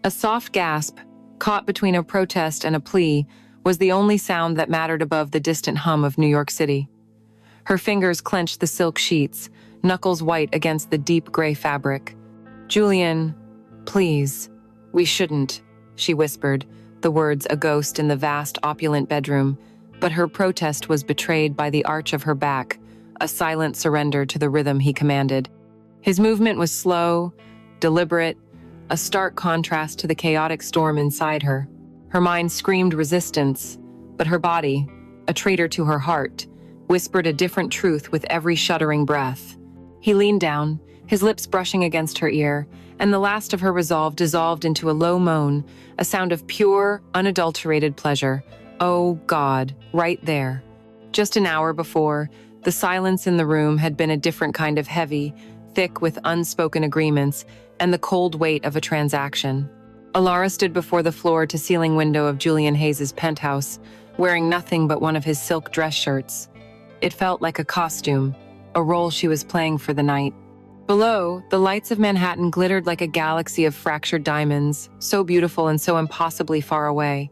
A soft gasp, caught between a protest and a plea, was the only sound that mattered above the distant hum of New York City. Her fingers clenched the silk sheets, knuckles white against the deep gray fabric. "Julian, please, we shouldn't," she whispered, the words a ghost in the vast, opulent bedroom, but her protest was betrayed by the arch of her back, a silent surrender to the rhythm he commanded. His movement was slow, deliberate, a stark contrast to the chaotic storm inside her. Her mind screamed resistance, but her body, a traitor to her heart, whispered a different truth with every shuddering breath. He leaned down, his lips brushing against her ear, and the last of her resolve dissolved into a low moan, a sound of pure, unadulterated pleasure. Oh God, right there. Just an hour before, the silence in the room had been a different kind of heavy, thick with unspoken agreements and the cold weight of a transaction. Alara stood before the floor-to-ceiling window of Julian Hayes's penthouse, wearing nothing but one of his silk dress shirts. It felt like a costume, a role she was playing for the night. Below, the lights of Manhattan glittered like a galaxy of fractured diamonds, so beautiful and so impossibly far away.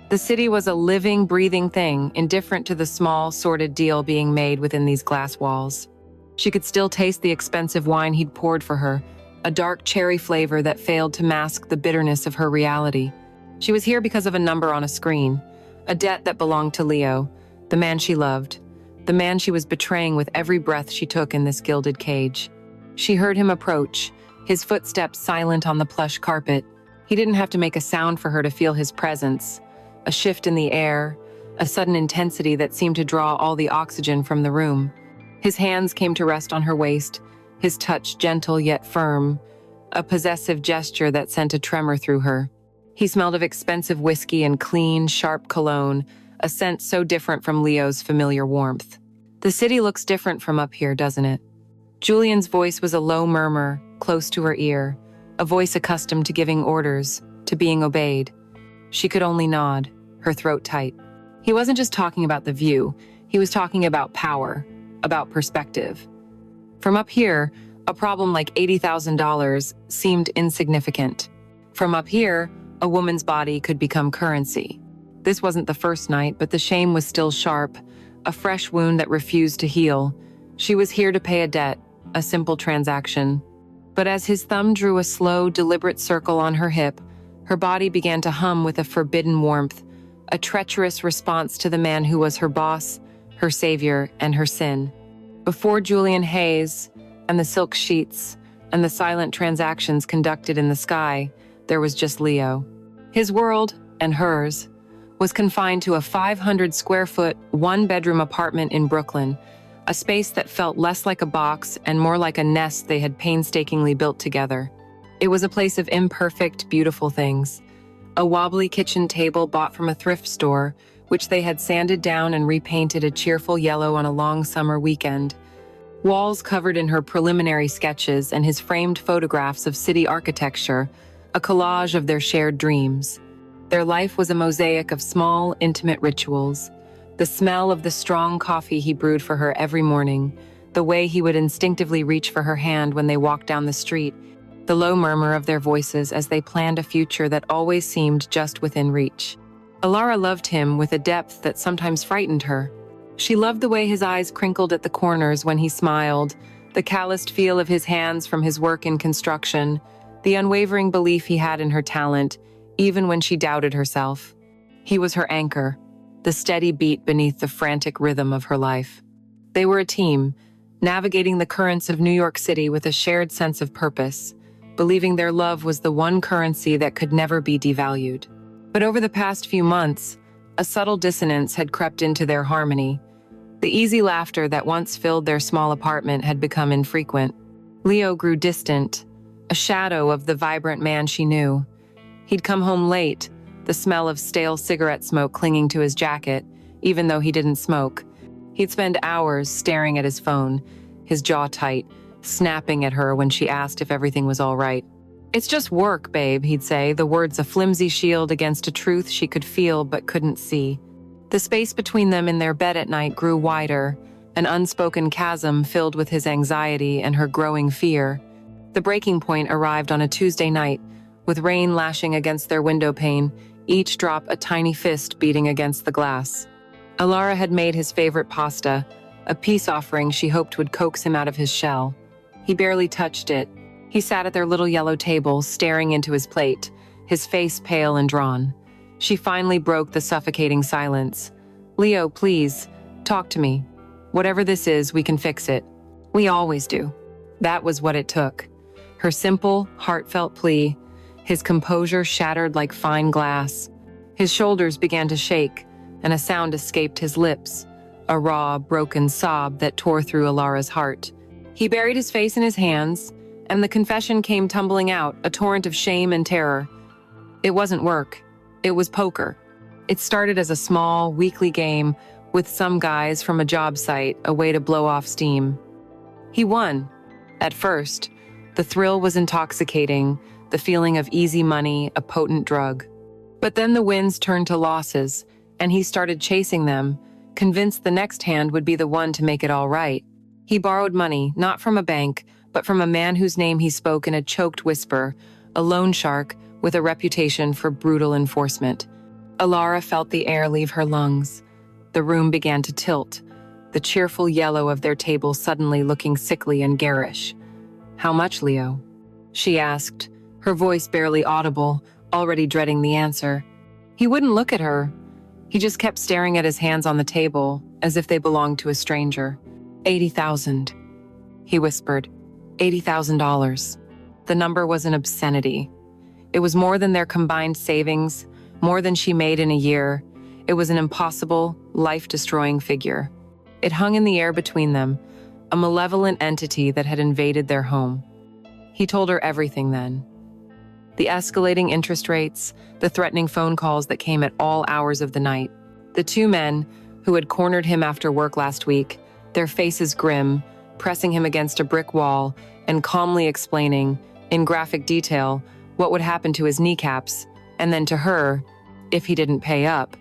The city was a living, breathing thing, indifferent to the small, sordid deal being made within these glass walls. She could still taste the expensive wine he'd poured for her, a dark cherry flavor that failed to mask the bitterness of her reality. She was here because of a number on a screen, a debt that belonged to Leo, the man she loved, the man she was betraying with every breath she took in this gilded cage. She heard him approach, his footsteps silent on the plush carpet. He didn't have to make a sound for her to feel his presence, a shift in the air, a sudden intensity that seemed to draw all the oxygen from the room. His hands came to rest on her waist, his touch gentle yet firm, a possessive gesture that sent a tremor through her. He smelled of expensive whiskey and clean, sharp cologne, a scent so different from Leo's familiar warmth. The city looks different from up here, doesn't it? Julian's voice was a low murmur, close to her ear, a voice accustomed to giving orders, to being obeyed. She could only nod, her throat tight. He wasn't just talking about the view, he was talking about power, about perspective. From up here, a problem like $80,000 seemed insignificant. From up here, a woman's body could become currency. This wasn't the first night, but the shame was still sharp, a fresh wound that refused to heal. She was here to pay a debt, a simple transaction. But as his thumb drew a slow, deliberate circle on her hip, her body began to hum with a forbidden warmth, a treacherous response to the man who was her boss, her savior, and her sin. Before Julian Hayes and the silk sheets and the silent transactions conducted in the sky, there was just Leo. His world, and hers, was confined to a 500-square-foot, one-bedroom apartment in Brooklyn, a space that felt less like a box and more like a nest they had painstakingly built together. It was a place of imperfect, beautiful things. A wobbly kitchen table bought from a thrift store, which they had sanded down and repainted a cheerful yellow on a long summer weekend. Walls covered in her preliminary sketches and his framed photographs of city architecture, a collage of their shared dreams. Their life was a mosaic of small, intimate rituals. The smell of the strong coffee he brewed for her every morning, the way he would instinctively reach for her hand when they walked down the street, the low murmur of their voices as they planned a future that always seemed just within reach. Alara loved him with a depth that sometimes frightened her. She loved the way his eyes crinkled at the corners when he smiled, the calloused feel of his hands from his work in construction, the unwavering belief he had in her talent, even when she doubted herself. He was her anchor, the steady beat beneath the frantic rhythm of her life. They were a team, navigating the currents of New York City with a shared sense of purpose, believing their love was the one currency that could never be devalued. But over the past few months, a subtle dissonance had crept into their harmony. The easy laughter that once filled their small apartment had become infrequent. Leo grew distant, a shadow of the vibrant man she knew. He'd come home late, the smell of stale cigarette smoke clinging to his jacket, even though he didn't smoke. He'd spend hours staring at his phone, his jaw tight, snapping at her when she asked if everything was all right. "It's just work, babe," he'd say, the words a flimsy shield against a truth she could feel but couldn't see. The space between them in their bed at night grew wider, an unspoken chasm filled with his anxiety and her growing fear. The breaking point arrived on a Tuesday night, with rain lashing against their window pane, each drop a tiny fist beating against the glass. Alara had made his favorite pasta, a peace offering she hoped would coax him out of his shell. He barely touched it. He sat at their little yellow table, staring into his plate, his face pale and drawn. She finally broke the suffocating silence. "Leo, please, talk to me. Whatever this is, we can fix it. We always do." That was what it took. Her simple, heartfelt plea, his composure shattered like fine glass. His shoulders began to shake, and a sound escaped his lips, a raw, broken sob that tore through Alara's heart. He buried his face in his hands, and the confession came tumbling out, a torrent of shame and terror. It wasn't work. It was poker. It started as a small, weekly game with some guys from a job site, a way to blow off steam. He won. At first, the thrill was intoxicating, the feeling of easy money, a potent drug. But then the wins turned to losses, and he started chasing them, convinced the next hand would be the one to make it all right. He borrowed money, not from a bank, but from a man whose name he spoke in a choked whisper, a loan shark with a reputation for brutal enforcement. Alara felt the air leave her lungs. The room began to tilt, the cheerful yellow of their table suddenly looking sickly and garish. "How much, Leo?" she asked, her voice barely audible, already dreading the answer. He wouldn't look at her. He just kept staring at his hands on the table, as if they belonged to a stranger. 80,000, he whispered. $80,000. The number was an obscenity. It was more than their combined savings, more than she made in a year. It was an impossible, life-destroying figure. It hung in the air between them, a malevolent entity that had invaded their home. He told her everything then. The escalating interest rates, the threatening phone calls that came at all hours of the night. The two men, who had cornered him after work last week, their faces grim, pressing him against a brick wall and calmly explaining, in graphic detail, what would happen to his kneecaps, and then to her, if he didn't pay up.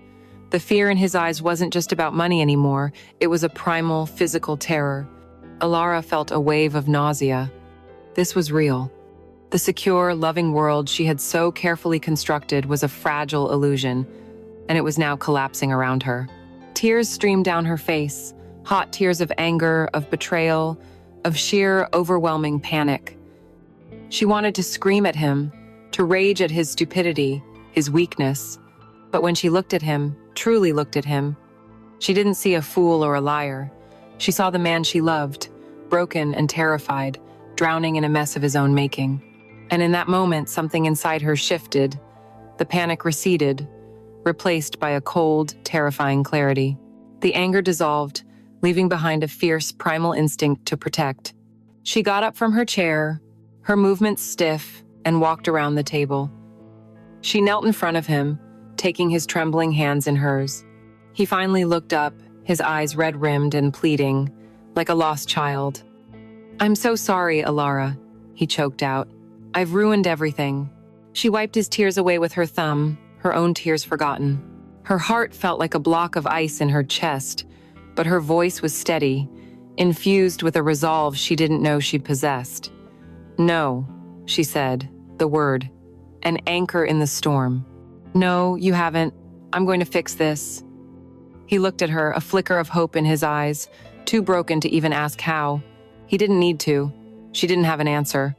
The fear in his eyes wasn't just about money anymore, it was a primal, physical terror. Alara felt a wave of nausea. This was real. The secure, loving world she had so carefully constructed was a fragile illusion, and it was now collapsing around her. Tears streamed down her face, hot tears of anger, of betrayal, of sheer, overwhelming panic. She wanted to scream at him, to rage at his stupidity, his weakness. But when she looked at him, truly looked at him, she didn't see a fool or a liar. She saw the man she loved, broken and terrified, drowning in a mess of his own making. And in that moment, something inside her shifted. The panic receded, replaced by a cold, terrifying clarity. The anger dissolved, leaving behind a fierce, primal instinct to protect. She got up from her chair, her movements stiff, and walked around the table. She knelt in front of him, taking his trembling hands in hers. He finally looked up, his eyes red-rimmed and pleading, like a lost child. "I'm so sorry, Alara," he choked out. "I've ruined everything." She wiped his tears away with her thumb, her own tears forgotten. Her heart felt like a block of ice in her chest, but her voice was steady, infused with a resolve she didn't know she possessed. "No," she said, the word, an anchor in the storm. "No, you haven't. I'm going to fix this." He looked at her, a flicker of hope in his eyes, too broken to even ask how. He didn't need to. She didn't have an answer.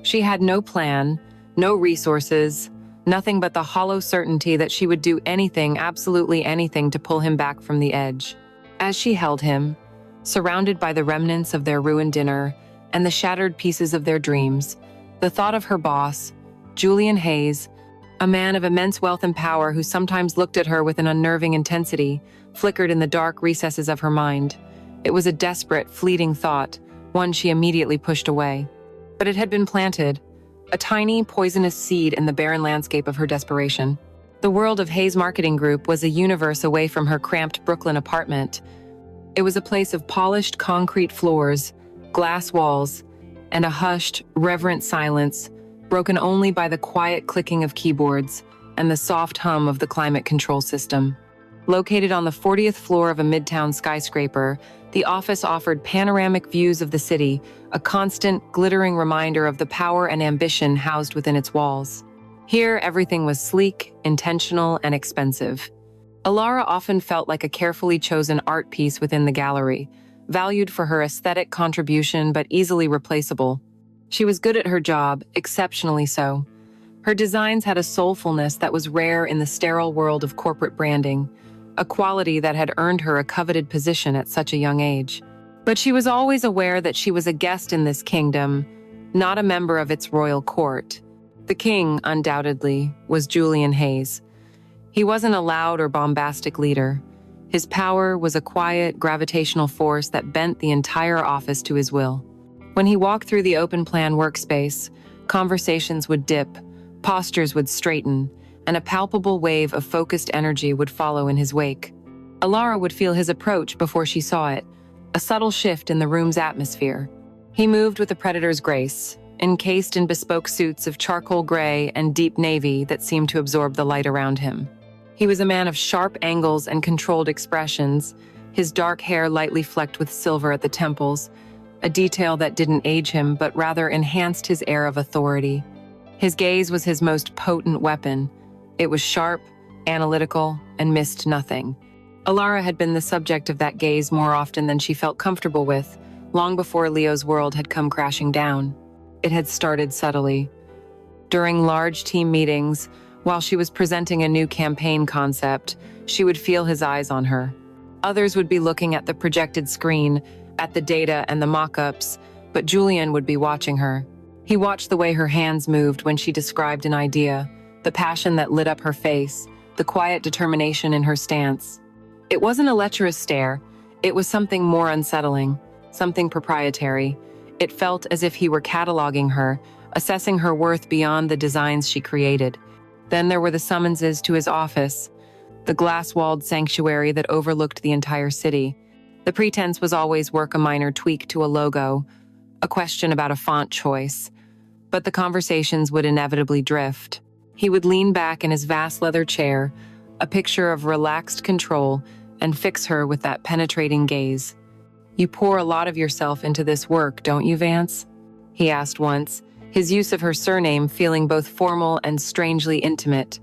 She had no plan, no resources, nothing but the hollow certainty that she would do anything, absolutely anything, to pull him back from the edge. As she held him, surrounded by the remnants of their ruined dinner and the shattered pieces of their dreams, the thought of her boss, Julian Hayes, a man of immense wealth and power who sometimes looked at her with an unnerving intensity, flickered in the dark recesses of her mind. It was a desperate, fleeting thought, one she immediately pushed away. But it had been planted, a tiny, poisonous seed in the barren landscape of her desperation. The world of Hayes Marketing Group was a universe away from her cramped Brooklyn apartment. It was a place of polished concrete floors, glass walls, and a hushed, reverent silence, broken only by the quiet clicking of keyboards and the soft hum of the climate control system. Located on the 40th floor of a midtown skyscraper, the office offered panoramic views of the city, a constant, glittering reminder of the power and ambition housed within its walls. Here, everything was sleek, intentional, and expensive. Alara often felt like a carefully chosen art piece within the gallery, valued for her aesthetic contribution but easily replaceable. She was good at her job, exceptionally so. Her designs had a soulfulness that was rare in the sterile world of corporate branding, a quality that had earned her a coveted position at such a young age. But she was always aware that she was a guest in this kingdom, not a member of its royal court. The king, undoubtedly, was Julian Hayes. He wasn't a loud or bombastic leader. His power was a quiet, gravitational force that bent the entire office to his will. When he walked through the open-plan workspace, conversations would dip, postures would straighten, and a palpable wave of focused energy would follow in his wake. Alara would feel his approach before she saw it, a subtle shift in the room's atmosphere. He moved with a predator's grace, encased in bespoke suits of charcoal gray and deep navy that seemed to absorb the light around him. He was a man of sharp angles and controlled expressions, his dark hair lightly flecked with silver at the temples, a detail that didn't age him but rather enhanced his air of authority. His gaze was his most potent weapon. It was sharp, analytical, and missed nothing. Alara had been the subject of that gaze more often than she felt comfortable with, long before Leo's world had come crashing down. It had started subtly. During large team meetings, while she was presenting a new campaign concept, she would feel his eyes on her. Others would be looking at the projected screen, at the data and the mock-ups, but Julian would be watching her. He watched the way her hands moved when she described an idea, the passion that lit up her face, the quiet determination in her stance. It wasn't a lecherous stare. It was something more unsettling, something proprietary. It felt as if he were cataloging her, assessing her worth beyond the designs she created. Then there were the summonses to his office, the glass-walled sanctuary that overlooked the entire city. The pretense was always work a minor tweak to a logo, a question about a font choice. But the conversations would inevitably drift. He would lean back in his vast leather chair, a picture of relaxed control, and fix her with that penetrating gaze. "You pour a lot of yourself into this work, don't you, Vance?" he asked once, his use of her surname feeling both formal and strangely intimate.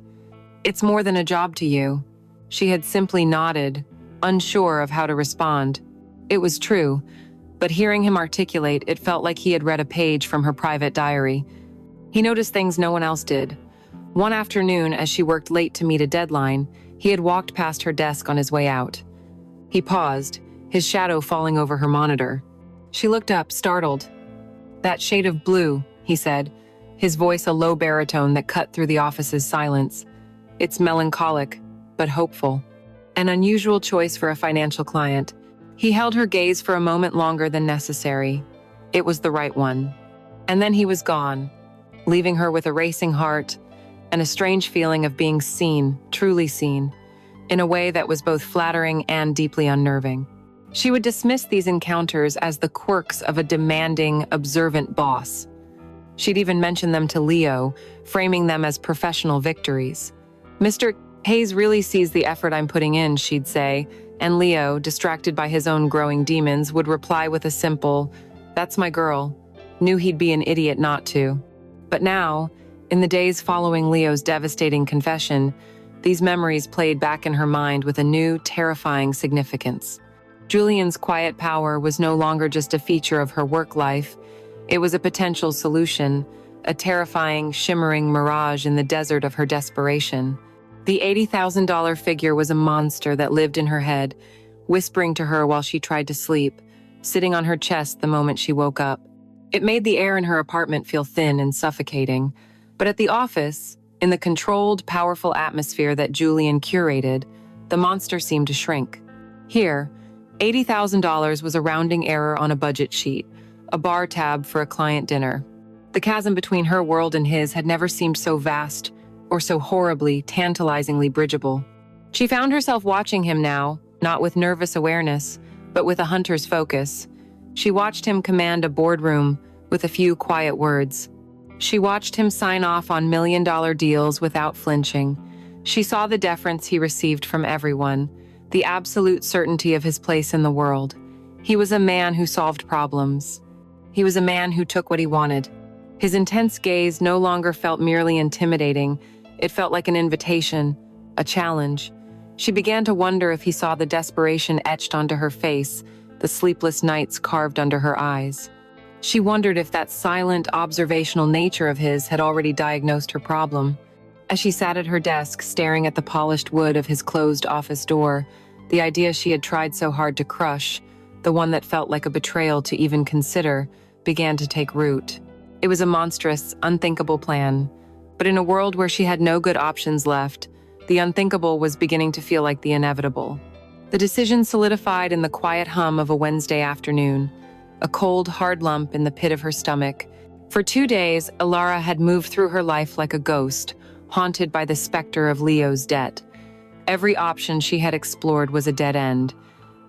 "It's more than a job to you." She had simply nodded, unsure of how to respond. It was true, but hearing him articulate, it felt like he had read a page from her private diary. He noticed things no one else did. One afternoon, as she worked late to meet a deadline, he had walked past her desk on his way out. He paused, his shadow falling over her monitor. She looked up, startled. "That shade of blue," he said, his voice a low baritone that cut through the office's silence. "It's melancholic, but hopeful. An unusual choice for a financial client." He held her gaze for a moment longer than necessary. It was the right one. And then he was gone, leaving her with a racing heart and a strange feeling of being seen, truly seen, in a way that was both flattering and deeply unnerving. She would dismiss these encounters as the quirks of a demanding, observant boss. She'd even mention them to Leo, framing them as professional victories. "Mr. Hayes really sees the effort I'm putting in," she'd say, and Leo, distracted by his own growing demons, would reply with a simple, "That's my girl," knew he'd be an idiot not to. But now, in the days following Leo's devastating confession, these memories played back in her mind with a new, terrifying significance. Julian's quiet power was no longer just a feature of her work life. It was a potential solution, a terrifying, shimmering mirage in the desert of her desperation. The $80,000 figure was a monster that lived in her head, whispering to her while she tried to sleep, sitting on her chest the moment she woke up. It made the air in her apartment feel thin and suffocating. But at the office, in the controlled, powerful atmosphere that Julian curated, the monster seemed to shrink. Here, $80,000 was a rounding error on a budget sheet, a bar tab for a client dinner. The chasm between her world and his had never seemed so vast or so horribly, tantalizingly bridgeable. She found herself watching him now, not with nervous awareness, but with a hunter's focus. She watched him command a boardroom with a few quiet words. She watched him sign off on million-dollar deals without flinching. She saw the deference he received from everyone, the absolute certainty of his place in the world. He was a man who solved problems. He was a man who took what he wanted. His intense gaze no longer felt merely intimidating. It felt like an invitation, a challenge. She began to wonder if he saw the desperation etched onto her face, the sleepless nights carved under her eyes. She wondered if that silent, observational nature of his had already diagnosed her problem. As she sat at her desk, staring at the polished wood of his closed office door, the idea she had tried so hard to crush, the one that felt like a betrayal to even consider, began to take root. It was a monstrous, unthinkable plan. But in a world where she had no good options left, the unthinkable was beginning to feel like the inevitable. The decision solidified in the quiet hum of a Wednesday afternoon, a cold, hard lump in the pit of her stomach. For 2 days, Alara had moved through her life like a ghost, haunted by the specter of Leo's debt. Every option she had explored was a dead end.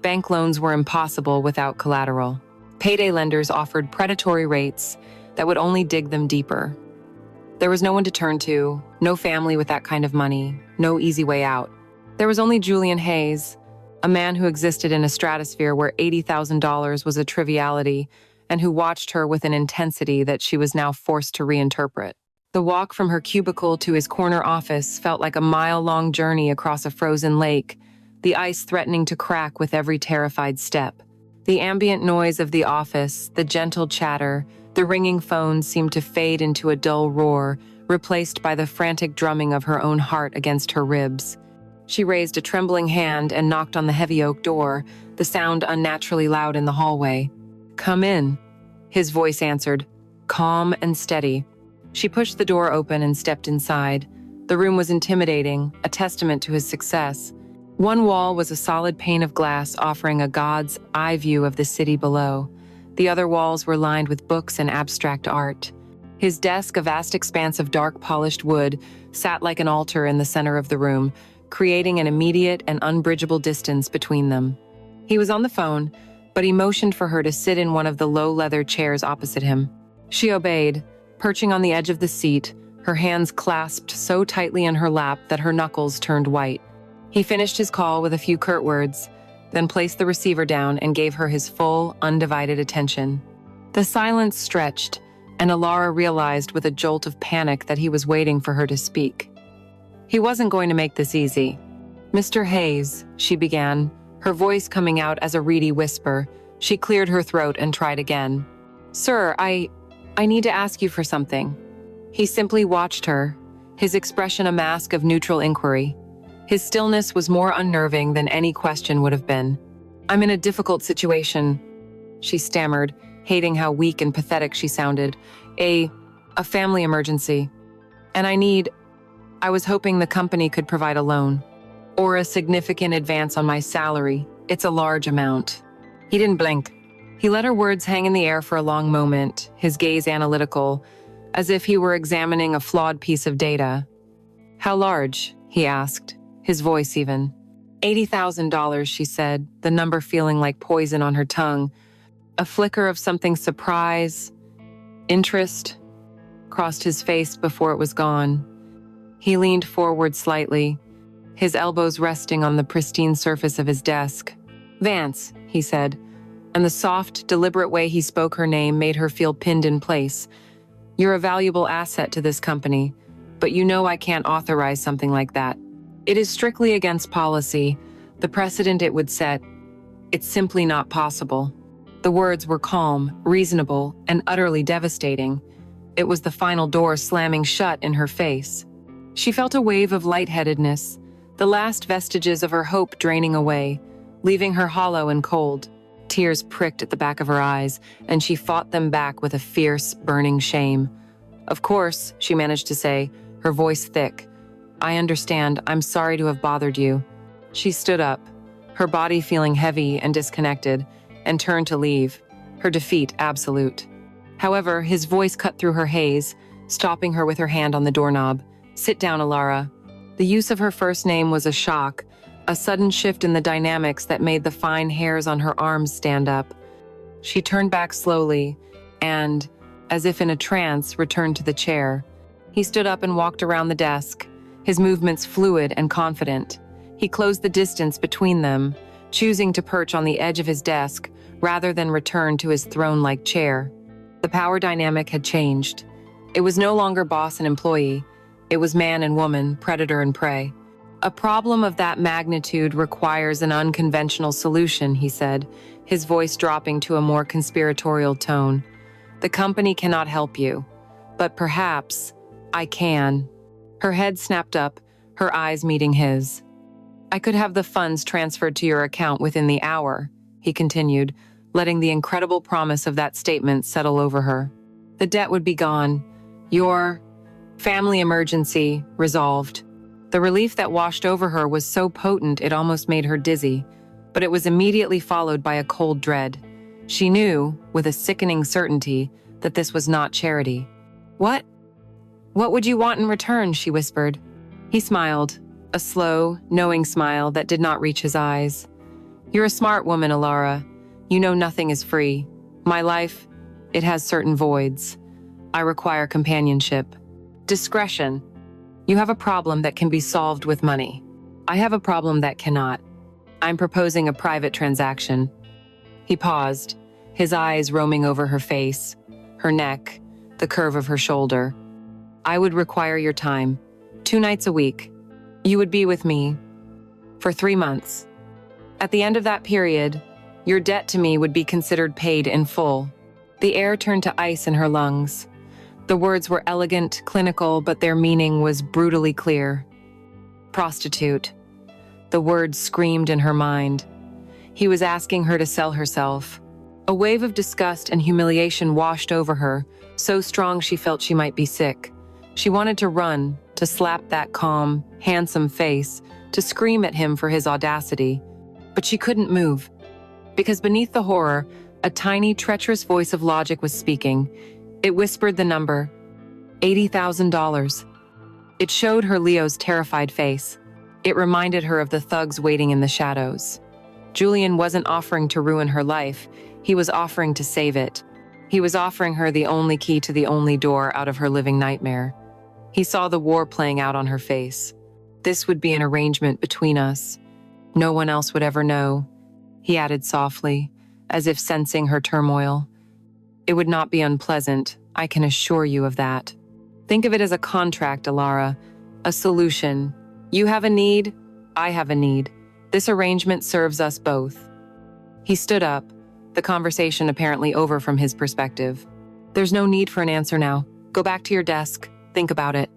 Bank loans were impossible without collateral. Payday lenders offered predatory rates that would only dig them deeper. There was no one to turn to, no family with that kind of money, no easy way out. There was only Julian Hayes, a man who existed in a stratosphere where $80,000 was a triviality and who watched her with an intensity that she was now forced to reinterpret. The walk from her cubicle to his corner office felt like a mile-long journey across a frozen lake, the ice threatening to crack with every terrified step. The ambient noise of the office, the gentle chatter, the ringing phone seemed to fade into a dull roar, replaced by the frantic drumming of her own heart against her ribs. She raised a trembling hand and knocked on the heavy oak door, the sound unnaturally loud in the hallway. "Come in," his voice answered, calm and steady. She pushed the door open and stepped inside. The room was intimidating, a testament to his success. One wall was a solid pane of glass offering a god's eye view of the city below. The other walls were lined with books and abstract art. His desk, a vast expanse of dark polished wood, sat like an altar in the center of the room, creating an immediate and unbridgeable distance between them. He was on the phone, but he motioned for her to sit in one of the low leather chairs opposite him. She obeyed, perching on the edge of the seat, her hands clasped so tightly in her lap that her knuckles turned white. He finished his call with a few curt words, then placed the receiver down and gave her his full, undivided attention. The silence stretched, and Alara realized with a jolt of panic that he was waiting for her to speak. He wasn't going to make this easy. "Mr. Hayes," she began, her voice coming out as a reedy whisper. She cleared her throat and tried again. "Sir, I need to ask you for something." He simply watched her, his expression a mask of neutral inquiry. His stillness was more unnerving than any question would have been. "I'm in a difficult situation," she stammered, hating how weak and pathetic she sounded. A family emergency. And I was hoping the company could provide a loan. Or a significant advance on my salary. It's a large amount." He didn't blink. He let her words hang in the air for a long moment, his gaze analytical, as if he were examining a flawed piece of data. "How large?" he asked, his voice even. $80,000, she said, the number feeling like poison on her tongue. A flicker of something surprise, interest, crossed his face before it was gone. He leaned forward slightly, his elbows resting on the pristine surface of his desk. "Vance," he said, and the soft, deliberate way he spoke her name made her feel pinned in place. "You're a valuable asset to this company, but you know I can't authorize something like that. It is strictly against policy, the precedent it would set. It's simply not possible." The words were calm, reasonable, and utterly devastating. It was the final door slamming shut in her face. She felt a wave of lightheadedness, the last vestiges of her hope draining away, leaving her hollow and cold. Tears pricked at the back of her eyes, and she fought them back with a fierce, burning shame. "Of course," she managed to say, her voice thick. "I understand. I'm sorry to have bothered you." She stood up, her body feeling heavy and disconnected, and turned to leave, her defeat absolute. However, his voice cut through her haze, stopping her with her hand on the doorknob. "Sit down, Alara." The use of her first name was a shock, a sudden shift in the dynamics that made the fine hairs on her arms stand up. She turned back slowly and, as if in a trance, returned to the chair. He stood up and walked around the desk, his movements fluid and confident. He closed the distance between them, choosing to perch on the edge of his desk rather than return to his throne-like chair. The power dynamic had changed. It was no longer boss and employee. It was man and woman, predator and prey. A problem of that magnitude requires an unconventional solution, he said, his voice dropping to a more conspiratorial tone. The company cannot help you, but perhaps I can. Her head snapped up, her eyes meeting his. I could have the funds transferred to your account within the hour, he continued, letting the incredible promise of that statement settle over her. The debt would be gone. Your family emergency resolved. The relief that washed over her was so potent it almost made her dizzy, but it was immediately followed by a cold dread. She knew, with a sickening certainty, that this was not charity. What? What would you want in return? She whispered. He smiled, a slow, knowing smile that did not reach his eyes. You're a smart woman, Alara. You know nothing is free. My life, it has certain voids. I require companionship. Discretion. You have a problem that can be solved with money. I have a problem that cannot. I'm proposing a private transaction. He paused, his eyes roaming over her face, her neck, the curve of her shoulder. I would require your time, 2 nights a week. You would be with me for 3 months. At the end of that period, your debt to me would be considered paid in full. The air turned to ice in her lungs. The words were elegant, clinical, but their meaning was brutally clear. Prostitute. The words screamed in her mind. He was asking her to sell herself. A wave of disgust and humiliation washed over her, so strong she felt she might be sick. She wanted to run, to slap that calm, handsome face, to scream at him for his audacity. But she couldn't move. Because beneath the horror, a tiny, treacherous voice of logic was speaking. It whispered the number, $80,000. It showed her Leo's terrified face. It reminded her of the thugs waiting in the shadows. Julian wasn't offering to ruin her life. He was offering to save it. He was offering her the only key to the only door out of her living nightmare. He saw the war playing out on her face. This would be an arrangement between us. No one else would ever know, he added softly, as if sensing her turmoil. It would not be unpleasant, I can assure you of that. Think of it as a contract, Alara, a solution. You have a need, I have a need. This arrangement serves us both. He stood up, the conversation apparently over from his perspective. There's no need for an answer now. Go back to your desk, think about it.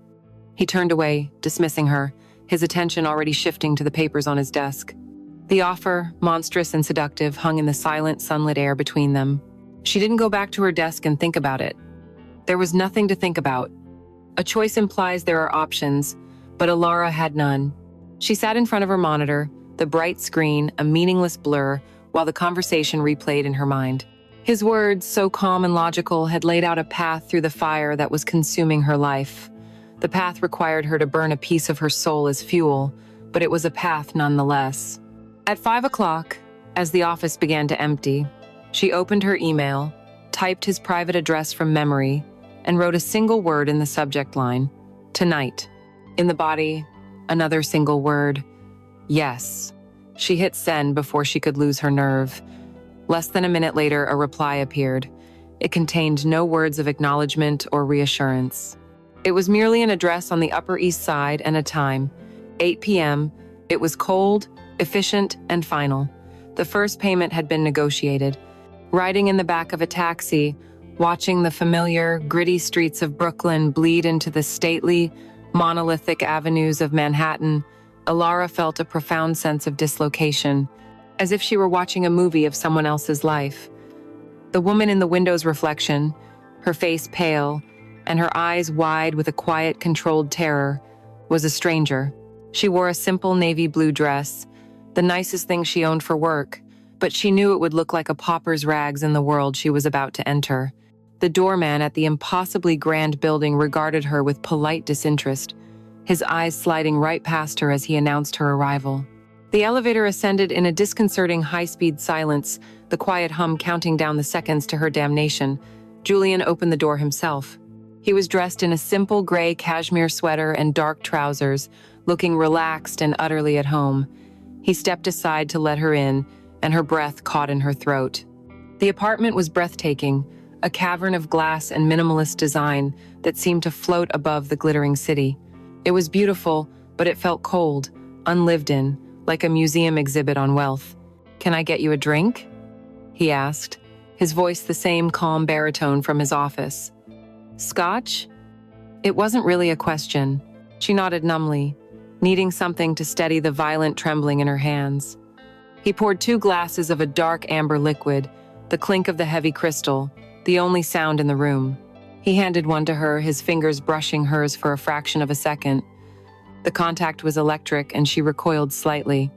He turned away, dismissing her, his attention already shifting to the papers on his desk. The offer, monstrous and seductive, hung in the silent, sunlit air between them. She didn't go back to her desk and think about it. There was nothing to think about. A choice implies there are options, but Alara had none. She sat in front of her monitor, the bright screen a meaningless blur, while the conversation replayed in her mind. His words, so calm and logical, had laid out a path through the fire that was consuming her life. The path required her to burn a piece of her soul as fuel, but it was a path nonetheless. At 5 o'clock, as the office began to empty, she opened her email, typed his private address from memory, and wrote a single word in the subject line, tonight. In the body, another single word, yes. She hit send before she could lose her nerve. Less than a minute later, a reply appeared. It contained no words of acknowledgement or reassurance. It was merely an address on the Upper East Side and a time, 8 p.m. It was cold, efficient, and final. The first payment had been negotiated. Riding in the back of a taxi, watching the familiar, gritty streets of Brooklyn bleed into the stately, monolithic avenues of Manhattan, Alara felt a profound sense of dislocation, as if she were watching a movie of someone else's life. The woman in the window's reflection, her face pale, and her eyes wide with a quiet, controlled terror, was a stranger. She wore a simple navy blue dress, the nicest thing she owned for work, but she knew it would look like a pauper's rags in the world she was about to enter. The doorman at the impossibly grand building regarded her with polite disinterest, his eyes sliding right past her as he announced her arrival. The elevator ascended in a disconcerting high-speed silence, the quiet hum counting down the seconds to her damnation. Julian opened the door himself. He was dressed in a simple gray cashmere sweater and dark trousers, looking relaxed and utterly at home. He stepped aside to let her in, and her breath caught in her throat. The apartment was breathtaking, a cavern of glass and minimalist design that seemed to float above the glittering city. It was beautiful, but it felt cold, unlived in, like a museum exhibit on wealth. "Can I get you a drink?" he asked, his voice the same calm baritone from his office. "Scotch?" It wasn't really a question. She nodded numbly, needing something to steady the violent trembling in her hands. He poured 2 glasses of a dark amber liquid, the clink of the heavy crystal, the only sound in the room. He handed one to her, his fingers brushing hers for a fraction of a second. The contact was electric, and she recoiled slightly.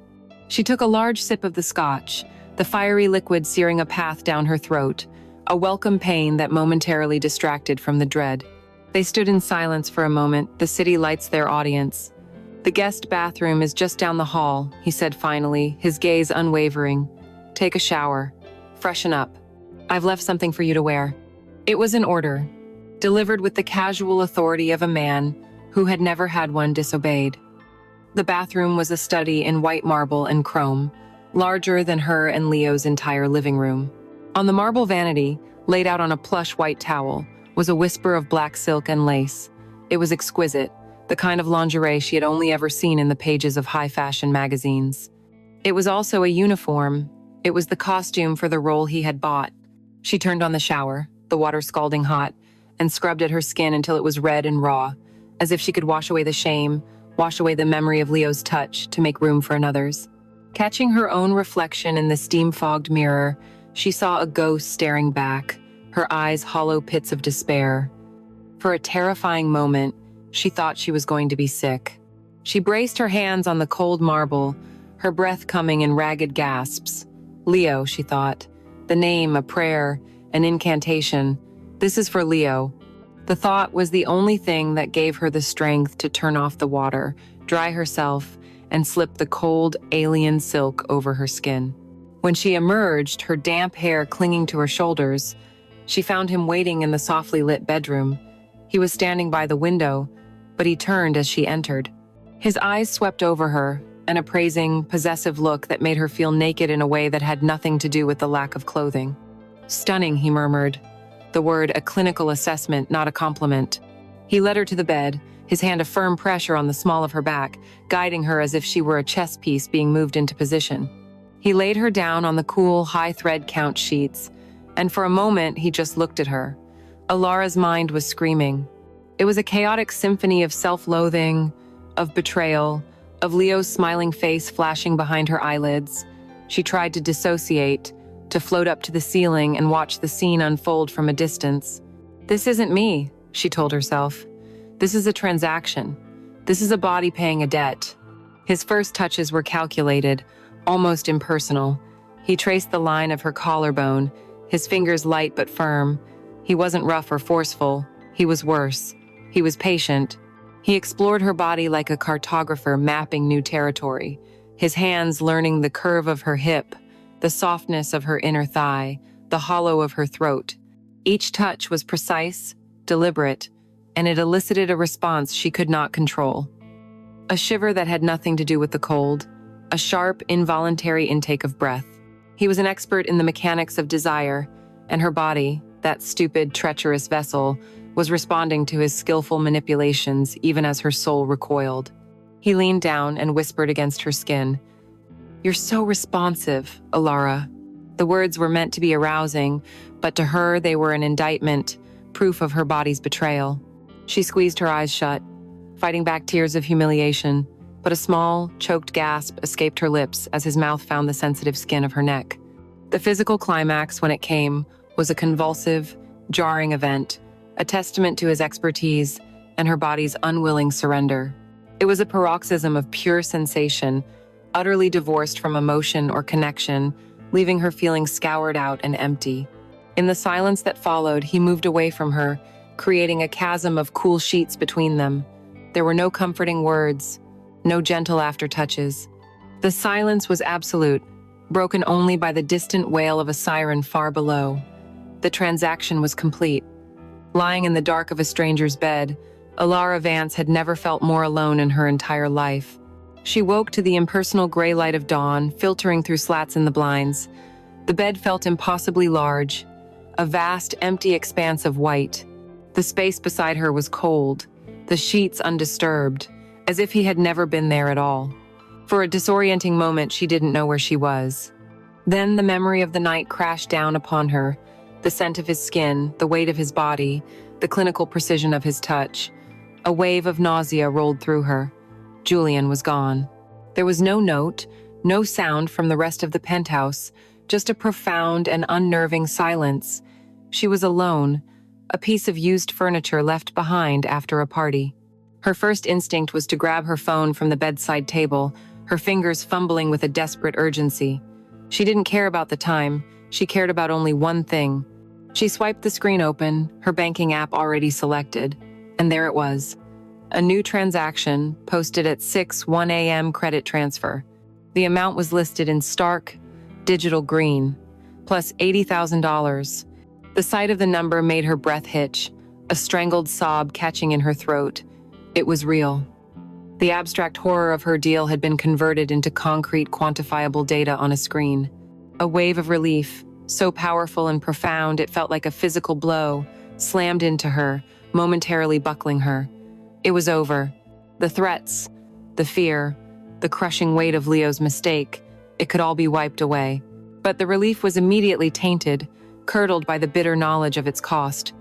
She took a large sip of the scotch, the fiery liquid searing a path down her throat, a welcome pain that momentarily distracted from the dread. They stood in silence for a moment, the city lights their audience. "The guest bathroom is just down the hall," he said finally, his gaze unwavering. "Take a shower. Freshen up. I've left something for you to wear." It was an order, delivered with the casual authority of a man who had never had one disobeyed. The bathroom was a study in white marble and chrome, larger than her and Leo's entire living room. On the marble vanity, laid out on a plush white towel, was a whisper of black silk and lace. It was exquisite, the kind of lingerie she had only ever seen in the pages of high-fashion magazines. It was also a uniform. It was the costume for the role he had bought. She turned on the shower, the water scalding hot, and scrubbed at her skin until it was red and raw, as if she could wash away the shame, wash away the memory of Leo's touch to make room for another's. Catching her own reflection in the steam-fogged mirror, she saw a ghost staring back, her eyes hollow pits of despair. For a terrifying moment, she thought she was going to be sick. She braced her hands on the cold marble, her breath coming in ragged gasps. Leo, she thought. The name, a prayer, an incantation. This is for Leo. The thought was the only thing that gave her the strength to turn off the water, dry herself, and slip the cold, alien silk over her skin. When she emerged, her damp hair clinging to her shoulders, she found him waiting in the softly lit bedroom. He was standing by the window, but he turned as she entered. His eyes swept over her, an appraising, possessive look that made her feel naked in a way that had nothing to do with the lack of clothing. "Stunning," he murmured. The word a clinical assessment, not a compliment. He led her to the bed, his hand a firm pressure on the small of her back, guiding her as if she were a chess piece being moved into position. He laid her down on the cool, high-thread couch sheets, and for a moment he just looked at her. Alara's mind was screaming. It was a chaotic symphony of self-loathing, of betrayal, of Leo's smiling face flashing behind her eyelids. She tried to dissociate, to float up to the ceiling and watch the scene unfold from a distance. "This isn't me," she told herself. "This is a transaction. This is a body paying a debt." His first touches were calculated, almost impersonal. He traced the line of her collarbone, his fingers light but firm. He wasn't rough or forceful. He was worse. He was patient. He explored her body like a cartographer mapping new territory, his hands learning the curve of her hip, the softness of her inner thigh, the hollow of her throat. Each touch was precise, deliberate, and it elicited a response she could not control. A shiver that had nothing to do with the cold, a sharp, involuntary intake of breath. He was an expert in the mechanics of desire, and her body, that stupid, treacherous vessel, was responding to his skillful manipulations even as her soul recoiled. He leaned down and whispered against her skin, "You're so responsive, Alara." The words were meant to be arousing, but to her they were an indictment, proof of her body's betrayal. She squeezed her eyes shut, fighting back tears of humiliation, but a small, choked gasp escaped her lips as his mouth found the sensitive skin of her neck. The physical climax, when it came, was a convulsive, jarring event, a testament to his expertise and her body's unwilling surrender. It was a paroxysm of pure sensation, utterly divorced from emotion or connection, leaving her feeling scoured out and empty. In the silence that followed, he moved away from her, creating a chasm of cool sheets between them. There were no comforting words, no gentle aftertouches. The silence was absolute, broken only by the distant wail of a siren far below. The transaction was complete. Lying in the dark of a stranger's bed, Alara Vance had never felt more alone in her entire life. She woke to the impersonal gray light of dawn filtering through slats in the blinds. The bed felt impossibly large, a vast, empty expanse of white. The space beside her was cold, the sheets undisturbed, as if he had never been there at all. For a disorienting moment, she didn't know where she was. Then the memory of the night crashed down upon her, the scent of his skin, the weight of his body, the clinical precision of his touch. A wave of nausea rolled through her. Julian was gone. There was no note, no sound from the rest of the penthouse, just a profound and unnerving silence. She was alone, a piece of used furniture left behind after a party. Her first instinct was to grab her phone from the bedside table, her fingers fumbling with a desperate urgency. She didn't care about the time, she cared about only one thing. She swiped the screen open, her banking app already selected, and there it was. A new transaction, posted at 6:01 a.m. credit transfer. The amount was listed in stark, digital green, plus $80,000. The sight of the number made her breath hitch, a strangled sob catching in her throat. It was real. The abstract horror of her deal had been converted into concrete, quantifiable data on a screen. A wave of relief, so powerful and profound it felt like a physical blow, slammed into her, momentarily buckling her. It was over. The threats, the fear, the crushing weight of Leo's mistake, it could all be wiped away. But the relief was immediately tainted, curdled by the bitter knowledge of its cost.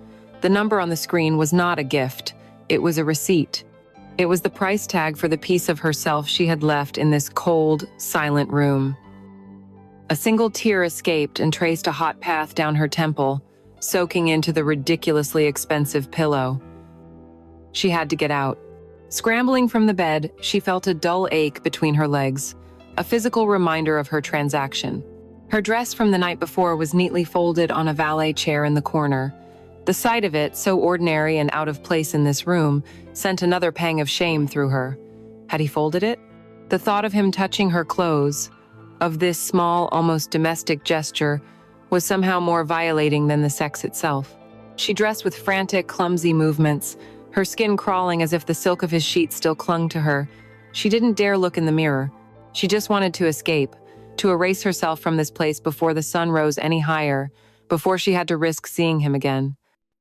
The number on the screen was not a gift, it was a receipt. It was the price tag for the piece of herself she had left in this cold, silent room. A single tear escaped and traced a hot path down her temple, soaking into the ridiculously expensive pillow. She had to get out. Scrambling from the bed, she felt a dull ache between her legs, a physical reminder of her transaction. Her dress from the night before was neatly folded on a valet chair in the corner. The sight of it, so ordinary and out of place in this room, sent another pang of shame through her. Had he folded it? The thought of him touching her clothes, of this small, almost domestic gesture, was somehow more violating than the sex itself. She dressed with frantic, clumsy movements, her skin crawling as if the silk of his sheet still clung to her. She didn't dare look in the mirror. She just wanted to escape, to erase herself from this place before the sun rose any higher, before she had to risk seeing him again.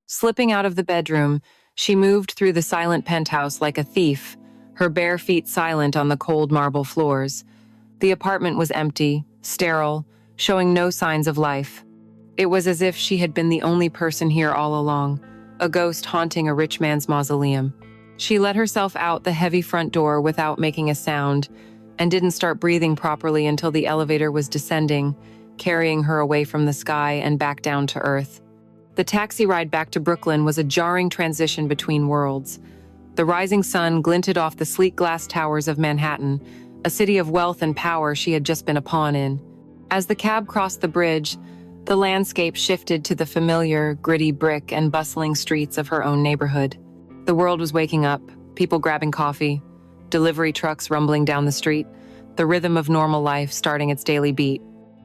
Slipping out of the bedroom, she moved through the silent penthouse like a thief, her bare feet silent on the cold marble floors. The apartment was empty, sterile, showing no signs of life. It was as if she had been the only person here all along, a ghost haunting a rich man's mausoleum. She let herself out the heavy front door without making a sound, and didn't start breathing properly until the elevator was descending, carrying her away from the sky and back down to earth. The taxi ride back to Brooklyn was a jarring transition between worlds. The rising sun glinted off the sleek glass towers of Manhattan, a city of wealth and power she had just been a pawn in. As the cab crossed the bridge, the landscape shifted to the familiar, gritty brick and bustling streets of her own neighborhood. The world was waking up, people grabbing coffee, delivery trucks rumbling down the street, the rhythm of normal life starting its daily beat.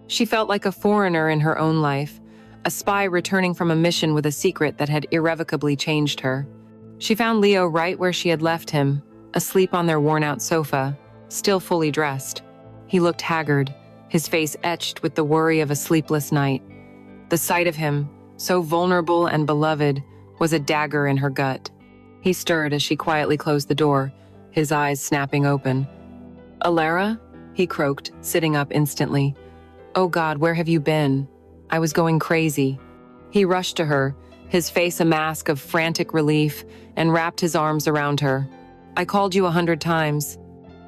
She felt like a foreigner in her own life, a spy returning from a mission with a secret that had irrevocably changed her. She found Leo right where she had left him, asleep on their worn-out sofa, still fully dressed. He looked haggard, his face etched with the worry of a sleepless night. The sight of him, so vulnerable and beloved, was a dagger in her gut. He stirred as she quietly closed the door, his eyes snapping open. "Alara?" he croaked, sitting up instantly. "Oh God, where have you been? I was going crazy." He rushed to her, his face a mask of frantic relief, and wrapped his arms around her. "I called you 100 times."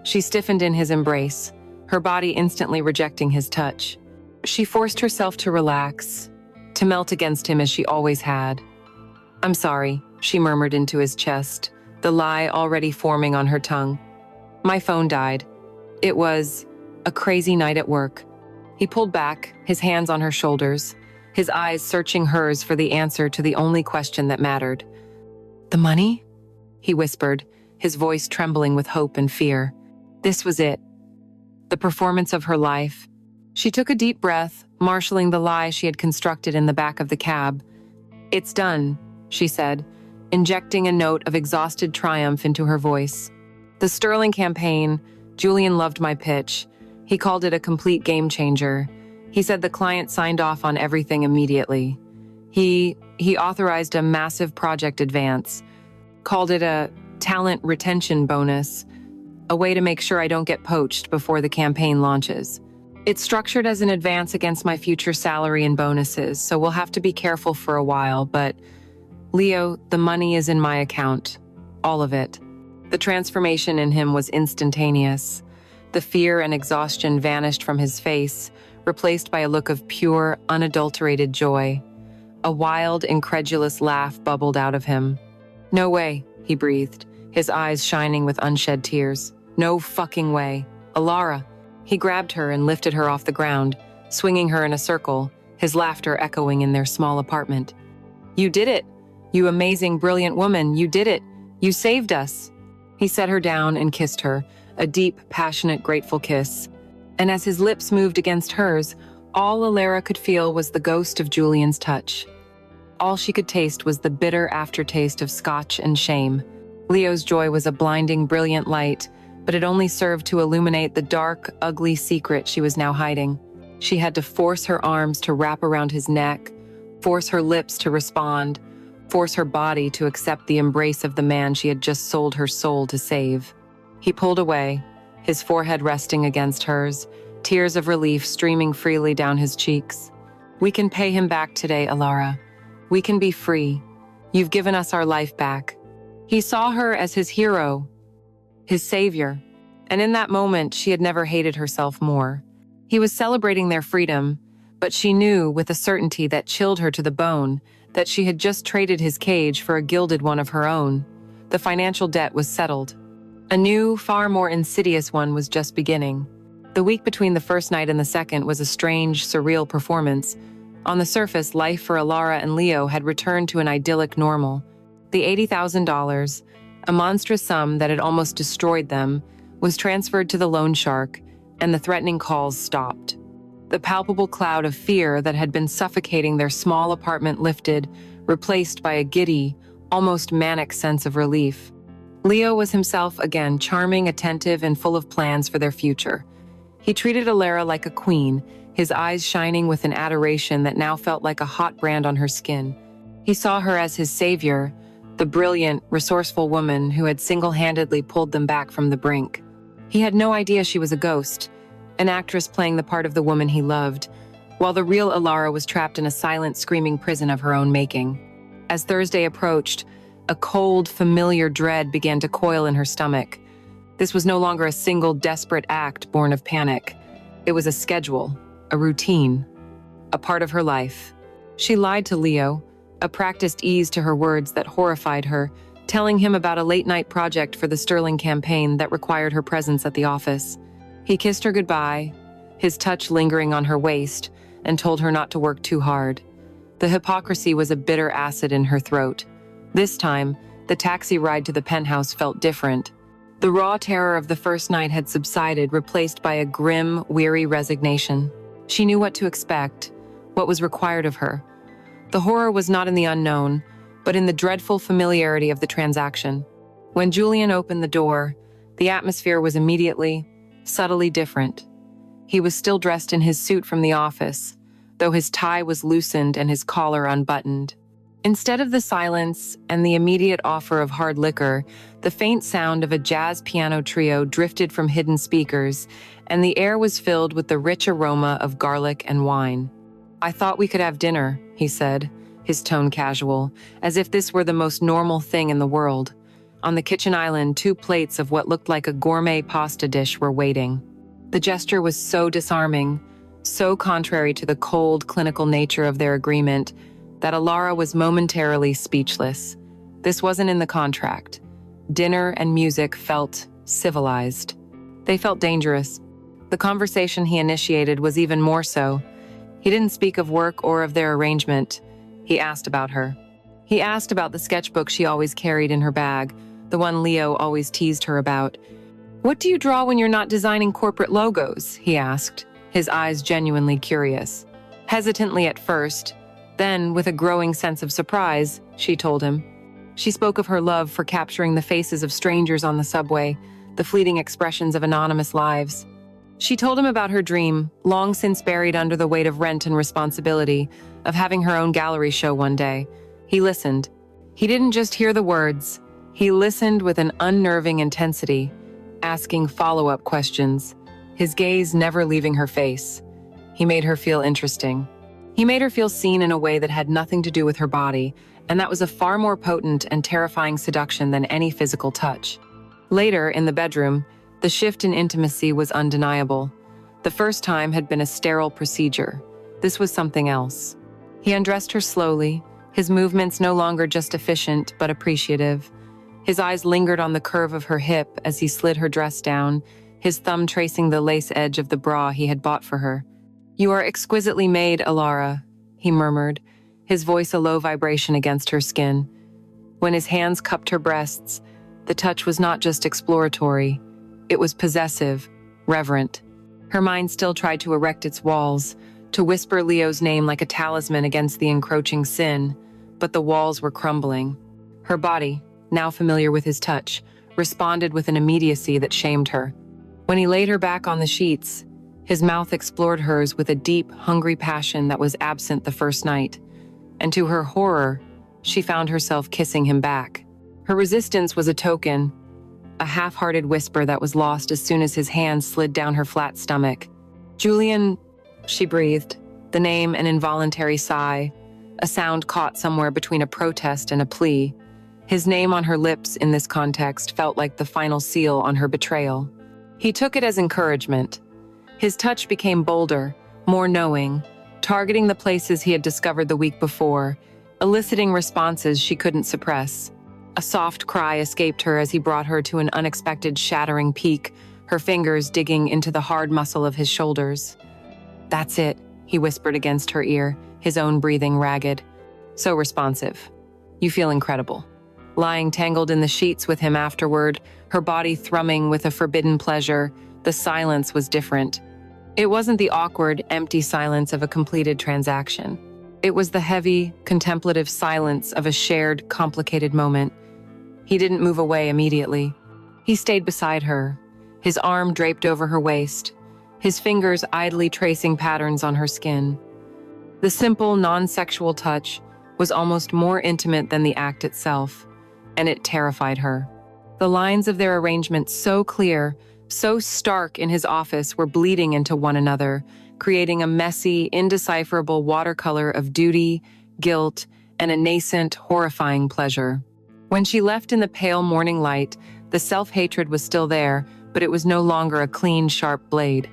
She stiffened in his embrace, her body instantly rejecting his touch. She forced herself to relax, to melt against him as she always had. "I'm sorry," she murmured into his chest, the lie already forming on her tongue. "My phone died. It was a crazy night at work." He pulled back, his hands on her shoulders, his eyes searching hers for the answer to the only question that mattered. "The money?" he whispered, his voice trembling with hope and fear. This was it. The performance of her life. She took a deep breath, marshaling the lie she had constructed in the back of the cab. "It's done," she said, injecting a note of exhausted triumph into her voice. "The Sterling campaign, Julian loved my pitch. He called it a complete game changer. He said the client signed off on everything immediately. He authorized a massive project advance, called it a talent retention bonus, a way to make sure I don't get poached before the campaign launches. It's structured as an advance against my future salary and bonuses, so we'll have to be careful for a while, but Leo, the money is in my account. All of it. The transformation in him was instantaneous. The fear and exhaustion vanished from his face, replaced by a look of pure, unadulterated joy. A wild, incredulous laugh bubbled out of him. "No way," he breathed, his eyes shining with unshed tears. "No fucking way. Alara." He grabbed her and lifted her off the ground, swinging her in a circle, his laughter echoing in their small apartment. "You did it! You amazing, brilliant woman, you did it! You saved us!" He set her down and kissed her, a deep, passionate, grateful kiss. And as his lips moved against hers, all Alara could feel was the ghost of Julian's touch. All she could taste was the bitter aftertaste of scotch and shame. Leo's joy was a blinding, brilliant light, but it only served to illuminate the dark, ugly secret she was now hiding. She had to force her arms to wrap around his neck, force her lips to respond, force her body to accept the embrace of the man she had just sold her soul to save. He pulled away, his forehead resting against hers, tears of relief streaming freely down his cheeks. "We can pay him back today, Alara. We can be free. You've given us our life back." He saw her as his hero, his savior, and in that moment she had never hated herself more. He was celebrating their freedom, but she knew with a certainty that chilled her to the bone that she had just traded his cage for a gilded one of her own. The financial debt was settled. A new, far more insidious one was just beginning. The week between the first night and the second was a strange, surreal performance. On the surface, life for Alara and Leo had returned to an idyllic normal. The $80,000, a monstrous sum that had almost destroyed them, was transferred to the loan shark, and the threatening calls stopped. The palpable cloud of fear that had been suffocating their small apartment lifted, replaced by a giddy, almost manic sense of relief. Leo was himself again, charming, attentive, and full of plans for their future. He treated Alara like a queen, his eyes shining with an adoration that now felt like a hot brand on her skin. He saw her as his savior, the brilliant, resourceful woman who had single-handedly pulled them back from the brink. He had no idea she was a ghost, an actress playing the part of the woman he loved, while the real Alara was trapped in a silent, screaming prison of her own making. As Thursday approached, a cold, familiar dread began to coil in her stomach. This was no longer a single, desperate act born of panic. It was a schedule, a routine, a part of her life. She lied to Leo, a practiced ease to her words that horrified her, telling him about a late-night project for the Sterling campaign that required her presence at the office. He kissed her goodbye, his touch lingering on her waist, and told her not to work too hard. The hypocrisy was a bitter acid in her throat. This time, the taxi ride to the penthouse felt different. The raw terror of the first night had subsided, replaced by a grim, weary resignation. She knew what to expect, what was required of her. The horror was not in the unknown, but in the dreadful familiarity of the transaction. When Julian opened the door, the atmosphere was immediately, subtly different. He was still dressed in his suit from the office, though his tie was loosened and his collar unbuttoned. Instead of the silence and the immediate offer of hard liquor, the faint sound of a jazz piano trio drifted from hidden speakers, and the air was filled with the rich aroma of garlic and wine. "I thought we could have dinner," he said, his tone casual, as if this were the most normal thing in the world. On the kitchen island, 2 plates of what looked like a gourmet pasta dish were waiting. The gesture was so disarming, so contrary to the cold, clinical nature of their agreement, that Alara was momentarily speechless. This wasn't in the contract. Dinner and music felt civilized. They felt dangerous. The conversation he initiated was even more so. He didn't speak of work or of their arrangement. He asked about her. He asked about the sketchbook she always carried in her bag, the one Leo always teased her about. "What do you draw when you're not designing corporate logos?" he asked, his eyes genuinely curious. Hesitantly at first, then, with a growing sense of surprise, she told him. She spoke of her love for capturing the faces of strangers on the subway, the fleeting expressions of anonymous lives. She told him about her dream, long since buried under the weight of rent and responsibility, of having her own gallery show one day. He listened. He didn't just hear the words. He listened with an unnerving intensity, asking follow-up questions, his gaze never leaving her face. He made her feel interesting. He made her feel seen in a way that had nothing to do with her body, and that was a far more potent and terrifying seduction than any physical touch. Later, in the bedroom, the shift in intimacy was undeniable. The first time had been a sterile procedure. This was something else. He undressed her slowly, his movements no longer just efficient, but appreciative. His eyes lingered on the curve of her hip as he slid her dress down, his thumb tracing the lace edge of the bra he had bought for her. "You are exquisitely made, Alara," he murmured, his voice a low vibration against her skin. When his hands cupped her breasts, the touch was not just exploratory, it was possessive, reverent. Her mind still tried to erect its walls, to whisper Leo's name like a talisman against the encroaching sin, but the walls were crumbling. Her body, now familiar with his touch, responded with an immediacy that shamed her. When he laid her back on the sheets, his mouth explored hers with a deep, hungry passion that was absent the first night. And to her horror, she found herself kissing him back. Her resistance was a token, a half-hearted whisper that was lost as soon as his hands slid down her flat stomach. "Julian," she breathed, the name an involuntary sigh, a sound caught somewhere between a protest and a plea. His name on her lips in this context felt like the final seal on her betrayal. He took it as encouragement. His touch became bolder, more knowing, targeting the places he had discovered the week before, eliciting responses she couldn't suppress. A soft cry escaped her as he brought her to an unexpected shattering peak, her fingers digging into the hard muscle of his shoulders. "That's it," he whispered against her ear, his own breathing ragged. "So responsive. You feel incredible." Lying tangled in the sheets with him afterward, her body thrumming with a forbidden pleasure, the silence was different. It wasn't the awkward, empty silence of a completed transaction. It was the heavy, contemplative silence of a shared, complicated moment. He didn't move away immediately. He stayed beside her, his arm draped over her waist, his fingers idly tracing patterns on her skin. The simple, non-sexual touch was almost more intimate than the act itself, and it terrified her. The lines of their arrangement, so clear, so stark in his office, were bleeding into one another, creating a messy, indecipherable watercolor of duty, guilt, and a nascent, horrifying pleasure. When she left in the pale morning light, the self-hatred was still there, but it was no longer a clean, sharp blade.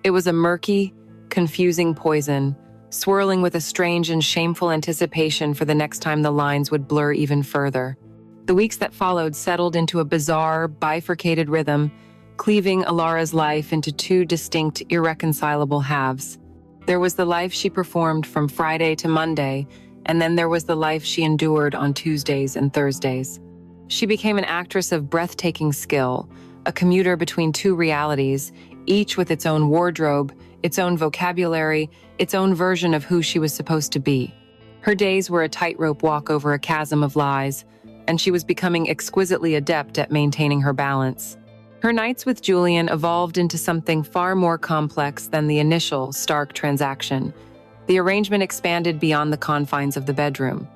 It was a murky, confusing poison, swirling with a strange and shameful anticipation for the next time the lines would blur even further. The weeks that followed settled into a bizarre, bifurcated rhythm, cleaving Alara's life into two distinct, irreconcilable halves. There was the life she performed from Friday to Monday, and then there was the life she endured on Tuesdays and Thursdays. She became an actress of breathtaking skill, a commuter between two realities, each with its own wardrobe, its own vocabulary, its own version of who she was supposed to be. Her days were a tightrope walk over a chasm of lies, and she was becoming exquisitely adept at maintaining her balance. Her nights with Julian evolved into something far more complex than the initial stark transaction. The arrangement expanded beyond the confines of the bedroom.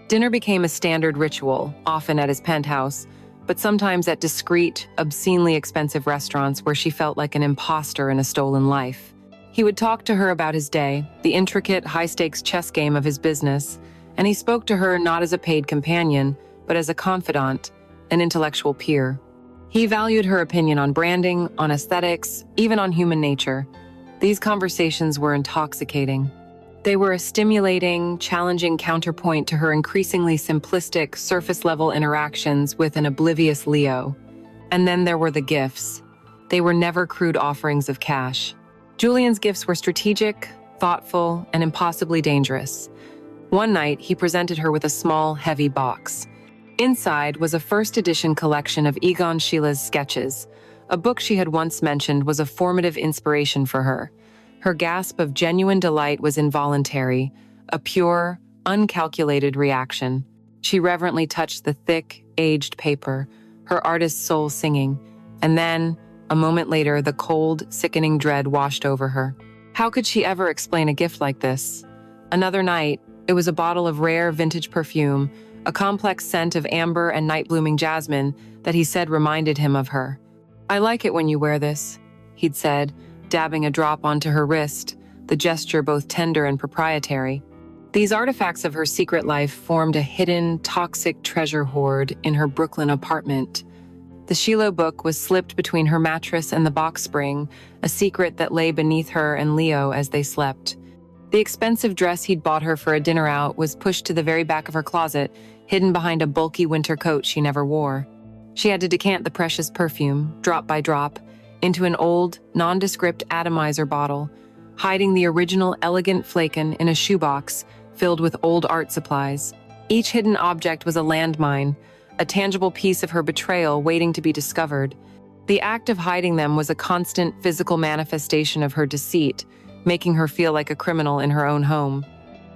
Dinner became a standard ritual, often at his penthouse, but sometimes at discreet, obscenely expensive restaurants where she felt like an imposter in a stolen life. He would talk to her about his day, the intricate, high-stakes chess game of his business, and he spoke to her not as a paid companion, but as a confidant, an intellectual peer. He valued her opinion on branding, on aesthetics, even on human nature. These conversations were intoxicating. They were a stimulating, challenging counterpoint to her increasingly simplistic, surface-level interactions with an oblivious Leo. And then there were the gifts. They were never crude offerings of cash. Julian's gifts were strategic, thoughtful, and impossibly dangerous. One night, he presented her with a small, heavy box. Inside was a first-edition collection of Egon Schiella's sketches. A book she had once mentioned was a formative inspiration for her. Her gasp of genuine delight was involuntary, a pure, uncalculated reaction. She reverently touched the thick, aged paper, her artist's soul singing. And then, A moment later, the cold, sickening dread washed over her. How could she ever explain a gift like this? Another night, it was a bottle of rare vintage perfume, a complex scent of amber and night-blooming jasmine that he said reminded him of her. "I like it when you wear this," he'd said, dabbing a drop onto her wrist, the gesture both tender and proprietary. These artifacts of her secret life formed a hidden, toxic treasure hoard in her Brooklyn apartment. The Shiloh book was slipped between her mattress and the box spring, a secret that lay beneath her and Leo as they slept. The expensive dress he'd bought her for a dinner out was pushed to the very back of her closet, hidden behind a bulky winter coat she never wore. She had to decant the precious perfume, drop by drop, into an old, nondescript atomizer bottle, hiding the original elegant flaken in a shoebox filled with old art supplies. Each hidden object was a landmine, a tangible piece of her betrayal waiting to be discovered. The act of hiding them was a constant physical manifestation of her deceit, making her feel like a criminal in her own home.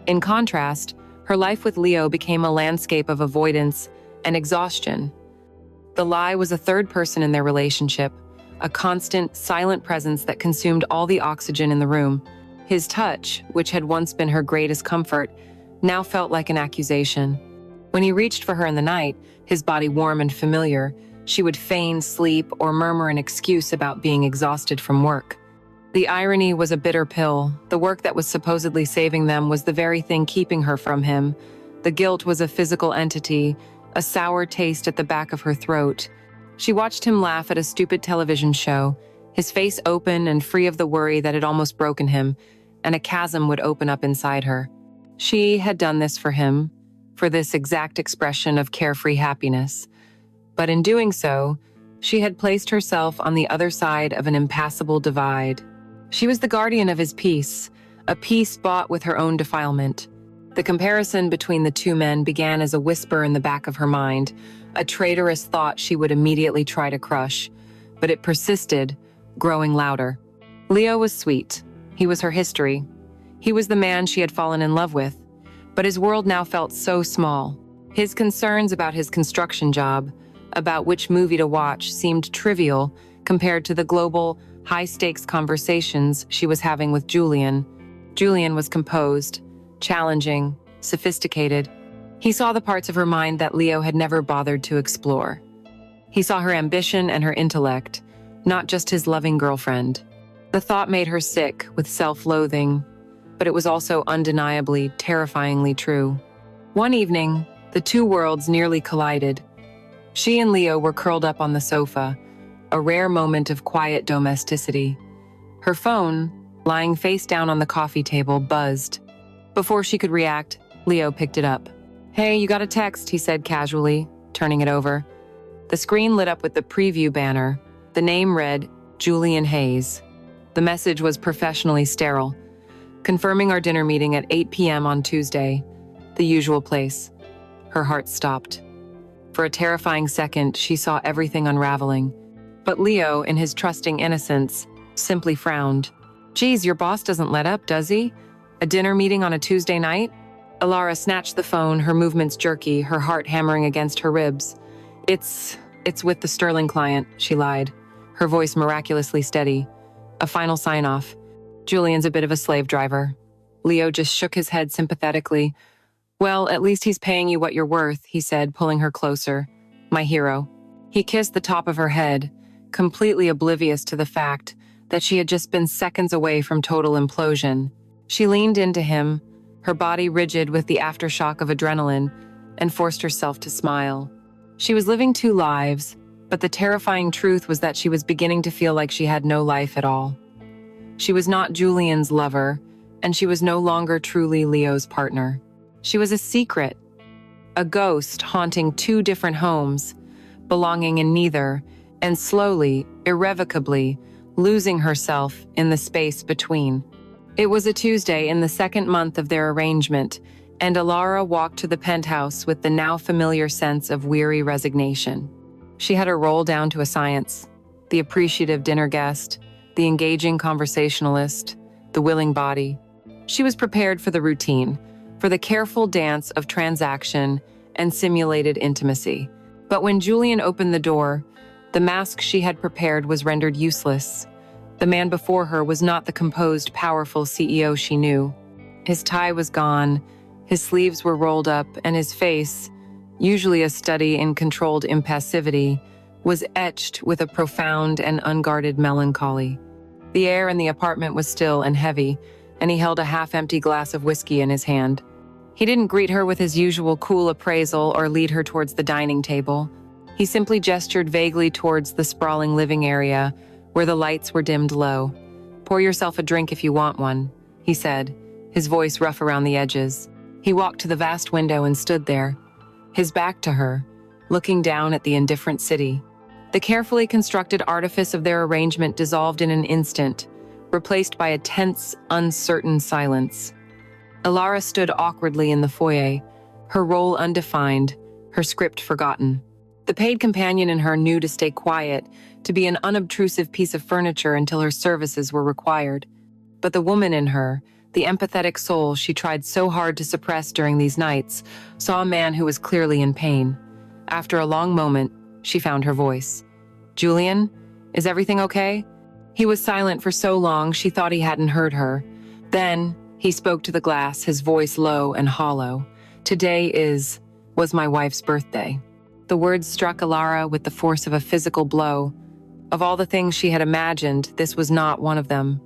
In contrast, her life with Leo became a landscape of avoidance and exhaustion. The lie was a third person in their relationship, a constant, silent presence that consumed all the oxygen in the room. His touch, which had once been her greatest comfort, now felt like an accusation. When he reached for her in the night, his body warm and familiar, she would feign sleep or murmur an excuse about being exhausted from work. The irony was a bitter pill. The work that was supposedly saving them was the very thing keeping her from him. The guilt was a physical entity, a sour taste at the back of her throat. She watched him laugh at a stupid television show, his face open and free of the worry that had almost broken him, and a chasm would open up inside her. She had done this for him, for this exact expression of carefree happiness. But in doing so, she had placed herself on the other side of an impassable divide. She was the guardian of his peace, a peace bought with her own defilement. The comparison between the two men began as a whisper in the back of her mind, a traitorous thought she would immediately try to crush, but it persisted, growing louder. Leo was sweet. He was her history. He was the man she had fallen in love with, but his world now felt so small. His concerns about his construction job, about which movie to watch, seemed trivial compared to the global, high-stakes conversations she was having with Julian. Julian was composed, challenging, sophisticated. He saw the parts of her mind that Leo had never bothered to explore. He saw her ambition and her intellect, not just his loving girlfriend. The thought made her sick with self-loathing, but it was also undeniably, terrifyingly true. One evening, the two worlds nearly collided. She and Leo were curled up on the sofa, a rare moment of quiet domesticity. Her phone, lying face down on the coffee table, buzzed. Before she could react, Leo picked it up. "Hey, you got a text," he said casually, turning it over. The screen lit up with the preview banner. The name read, Julian Hayes. The message was professionally sterile. "Confirming our dinner meeting at 8 p.m. on Tuesday. The usual place." Her heart stopped. For a terrifying second, she saw everything unraveling. But Leo, in his trusting innocence, simply frowned. "Geez, your boss doesn't let up, does he? A dinner meeting on a Tuesday night?" Alara snatched the phone, her movements jerky, her heart hammering against her ribs. It's with the Sterling client," she lied, her voice miraculously steady. "A final sign-off. Julian's a bit of a slave driver." Leo just shook his head sympathetically. "Well, at least he's paying you what you're worth," he said, pulling her closer. "My hero." He kissed the top of her head, completely oblivious to the fact that she had just been seconds away from total implosion. She leaned into him, her body rigid with the aftershock of adrenaline, and forced herself to smile. She was living two lives, but the terrifying truth was that she was beginning to feel like she had no life at all. She was not Julian's lover, and she was no longer truly Leo's partner. She was a secret, a ghost haunting two different homes, belonging in neither, and slowly, irrevocably, losing herself in the space between. It was a Tuesday in the second month of their arrangement, and Alara walked to the penthouse with the now familiar sense of weary resignation. She had her role down to a science: the appreciative dinner guest, the engaging conversationalist, the willing body. She was prepared for the routine, for the careful dance of transaction and simulated intimacy. But when Julian opened the door, The mask she had prepared was rendered useless. The man before her was not the composed, powerful CEO she knew. His tie was gone, his sleeves were rolled up, and his face, usually a study in controlled impassivity, was etched with a profound and unguarded melancholy. The air in the apartment was still and heavy, and he held a half-empty glass of whiskey in his hand. He didn't greet her with his usual cool appraisal or lead her towards the dining table. He simply gestured vaguely towards the sprawling living area, where the lights were dimmed low. "Pour yourself a drink if you want one," he said, his voice rough around the edges. He walked to the vast window and stood there, his back to her, looking down at the indifferent city. The carefully constructed artifice of their arrangement dissolved in an instant, replaced by a tense, uncertain silence. Alara stood awkwardly in the foyer, her role undefined, her script forgotten. The paid companion in her knew to stay quiet, to be an unobtrusive piece of furniture until her services were required. But the woman in her, the empathetic soul she tried so hard to suppress during these nights, saw a man who was clearly in pain. After a long moment, she found her voice. "Julian, is everything okay?" He was silent for so long she thought he hadn't heard her. Then, he spoke to the glass, his voice low and hollow. Was my wife's birthday." The words struck Alara with the force of a physical blow. Of all the things she had imagined, this was not one of them.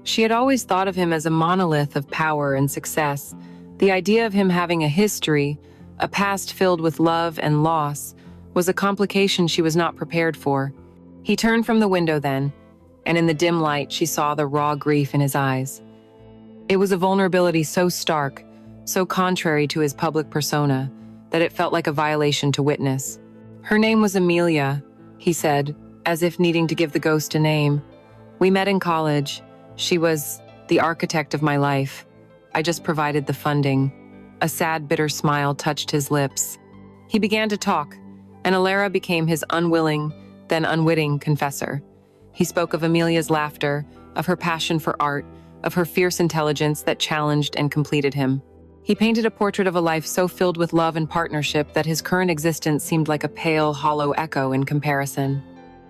She had always thought of him as a monolith of power and success. The idea of him having a history, a past filled with love and loss, was a complication she was not prepared for. He turned from the window then, and in the dim light she saw the raw grief in his eyes. It was a vulnerability so stark, so contrary to his public persona, that it felt like a violation to witness. "Her name was Amelia," he said, as if needing to give the ghost a name. "We met in college. She was the architect of my life. I just provided the funding." A sad, bitter smile touched his lips. He began to talk, and Alara became his unwilling, then unwitting confessor. He spoke of Amelia's laughter, of her passion for art, of her fierce intelligence that challenged and completed him. He painted a portrait of a life so filled with love and partnership that his current existence seemed like a pale, hollow echo in comparison.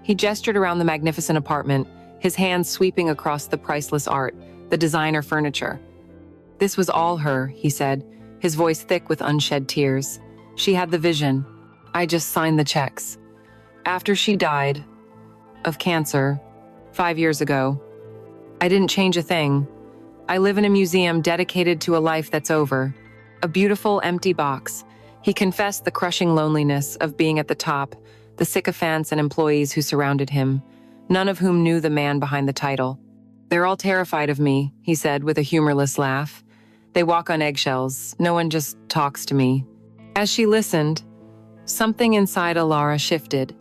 He gestured around the magnificent apartment, his hands sweeping across the priceless art, the designer furniture. "This was all her," he said, his voice thick with unshed tears. "She had the vision. I just signed the checks. After she died of cancer 5 years ago, I didn't change a thing. I live in a museum dedicated to a life that's over. A beautiful, empty box." He confessed the crushing loneliness of being at the top, the sycophants and employees who surrounded him, none of whom knew the man behind the title. "They're all terrified of me," he said with a humorless laugh. "They walk on eggshells. No one just talks to me." As she listened, something inside Alara shifted.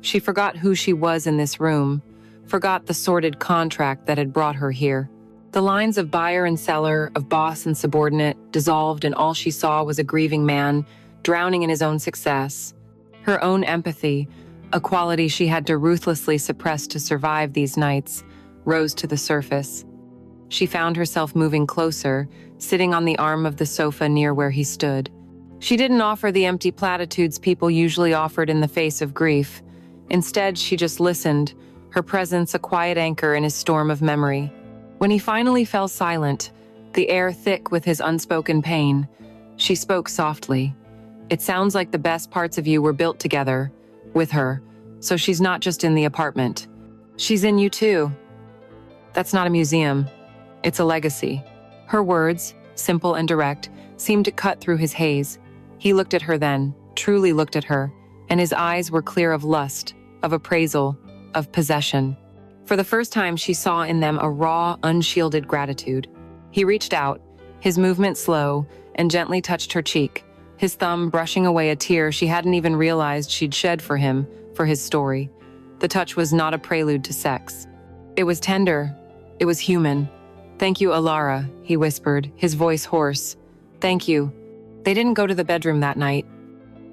She forgot who she was in this room, forgot the sordid contract that had brought her here. The lines of buyer and seller, of boss and subordinate, dissolved, and all she saw was a grieving man, drowning in his own success. Her own empathy, a quality she had to ruthlessly suppress to survive these nights, rose to the surface. She found herself moving closer, sitting on the arm of the sofa near where he stood. She didn't offer the empty platitudes people usually offered in the face of grief. Instead, she just listened, her presence a quiet anchor in his storm of memory. When he finally fell silent, the air thick with his unspoken pain, she spoke softly. "It sounds like the best parts of you were built together, with her, so she's not just in the apartment. She's in you too. That's not a museum. It's a legacy." Her words, simple and direct, seemed to cut through his haze. He looked at her then, truly looked at her, and his eyes were clear of lust, of appraisal, of possession. For the first time, she saw in them a raw, unshielded gratitude. He reached out, his movement slow, and gently touched her cheek, his thumb brushing away a tear she hadn't even realized she'd shed for him, for his story. The touch was not a prelude to sex. It was tender. It was human. "Thank you, Alara," he whispered, his voice hoarse. "Thank you." They didn't go to the bedroom that night.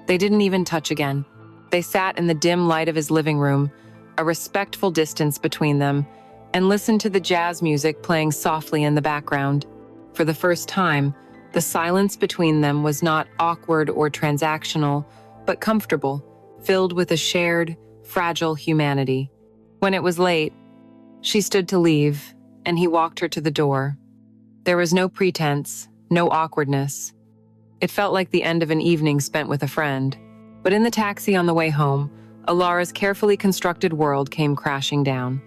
They didn't even touch again. They sat in the dim light of his living room, a respectful distance between them, and listened to the jazz music playing softly in the background. For the first time, the silence between them was not awkward or transactional, but comfortable, filled with a shared, fragile humanity. When it was late, she stood to leave, and he walked her to the door. There was no pretense, no awkwardness. It felt like the end of an evening spent with a friend. But in the taxi on the way home, Alara's carefully constructed world came crashing down.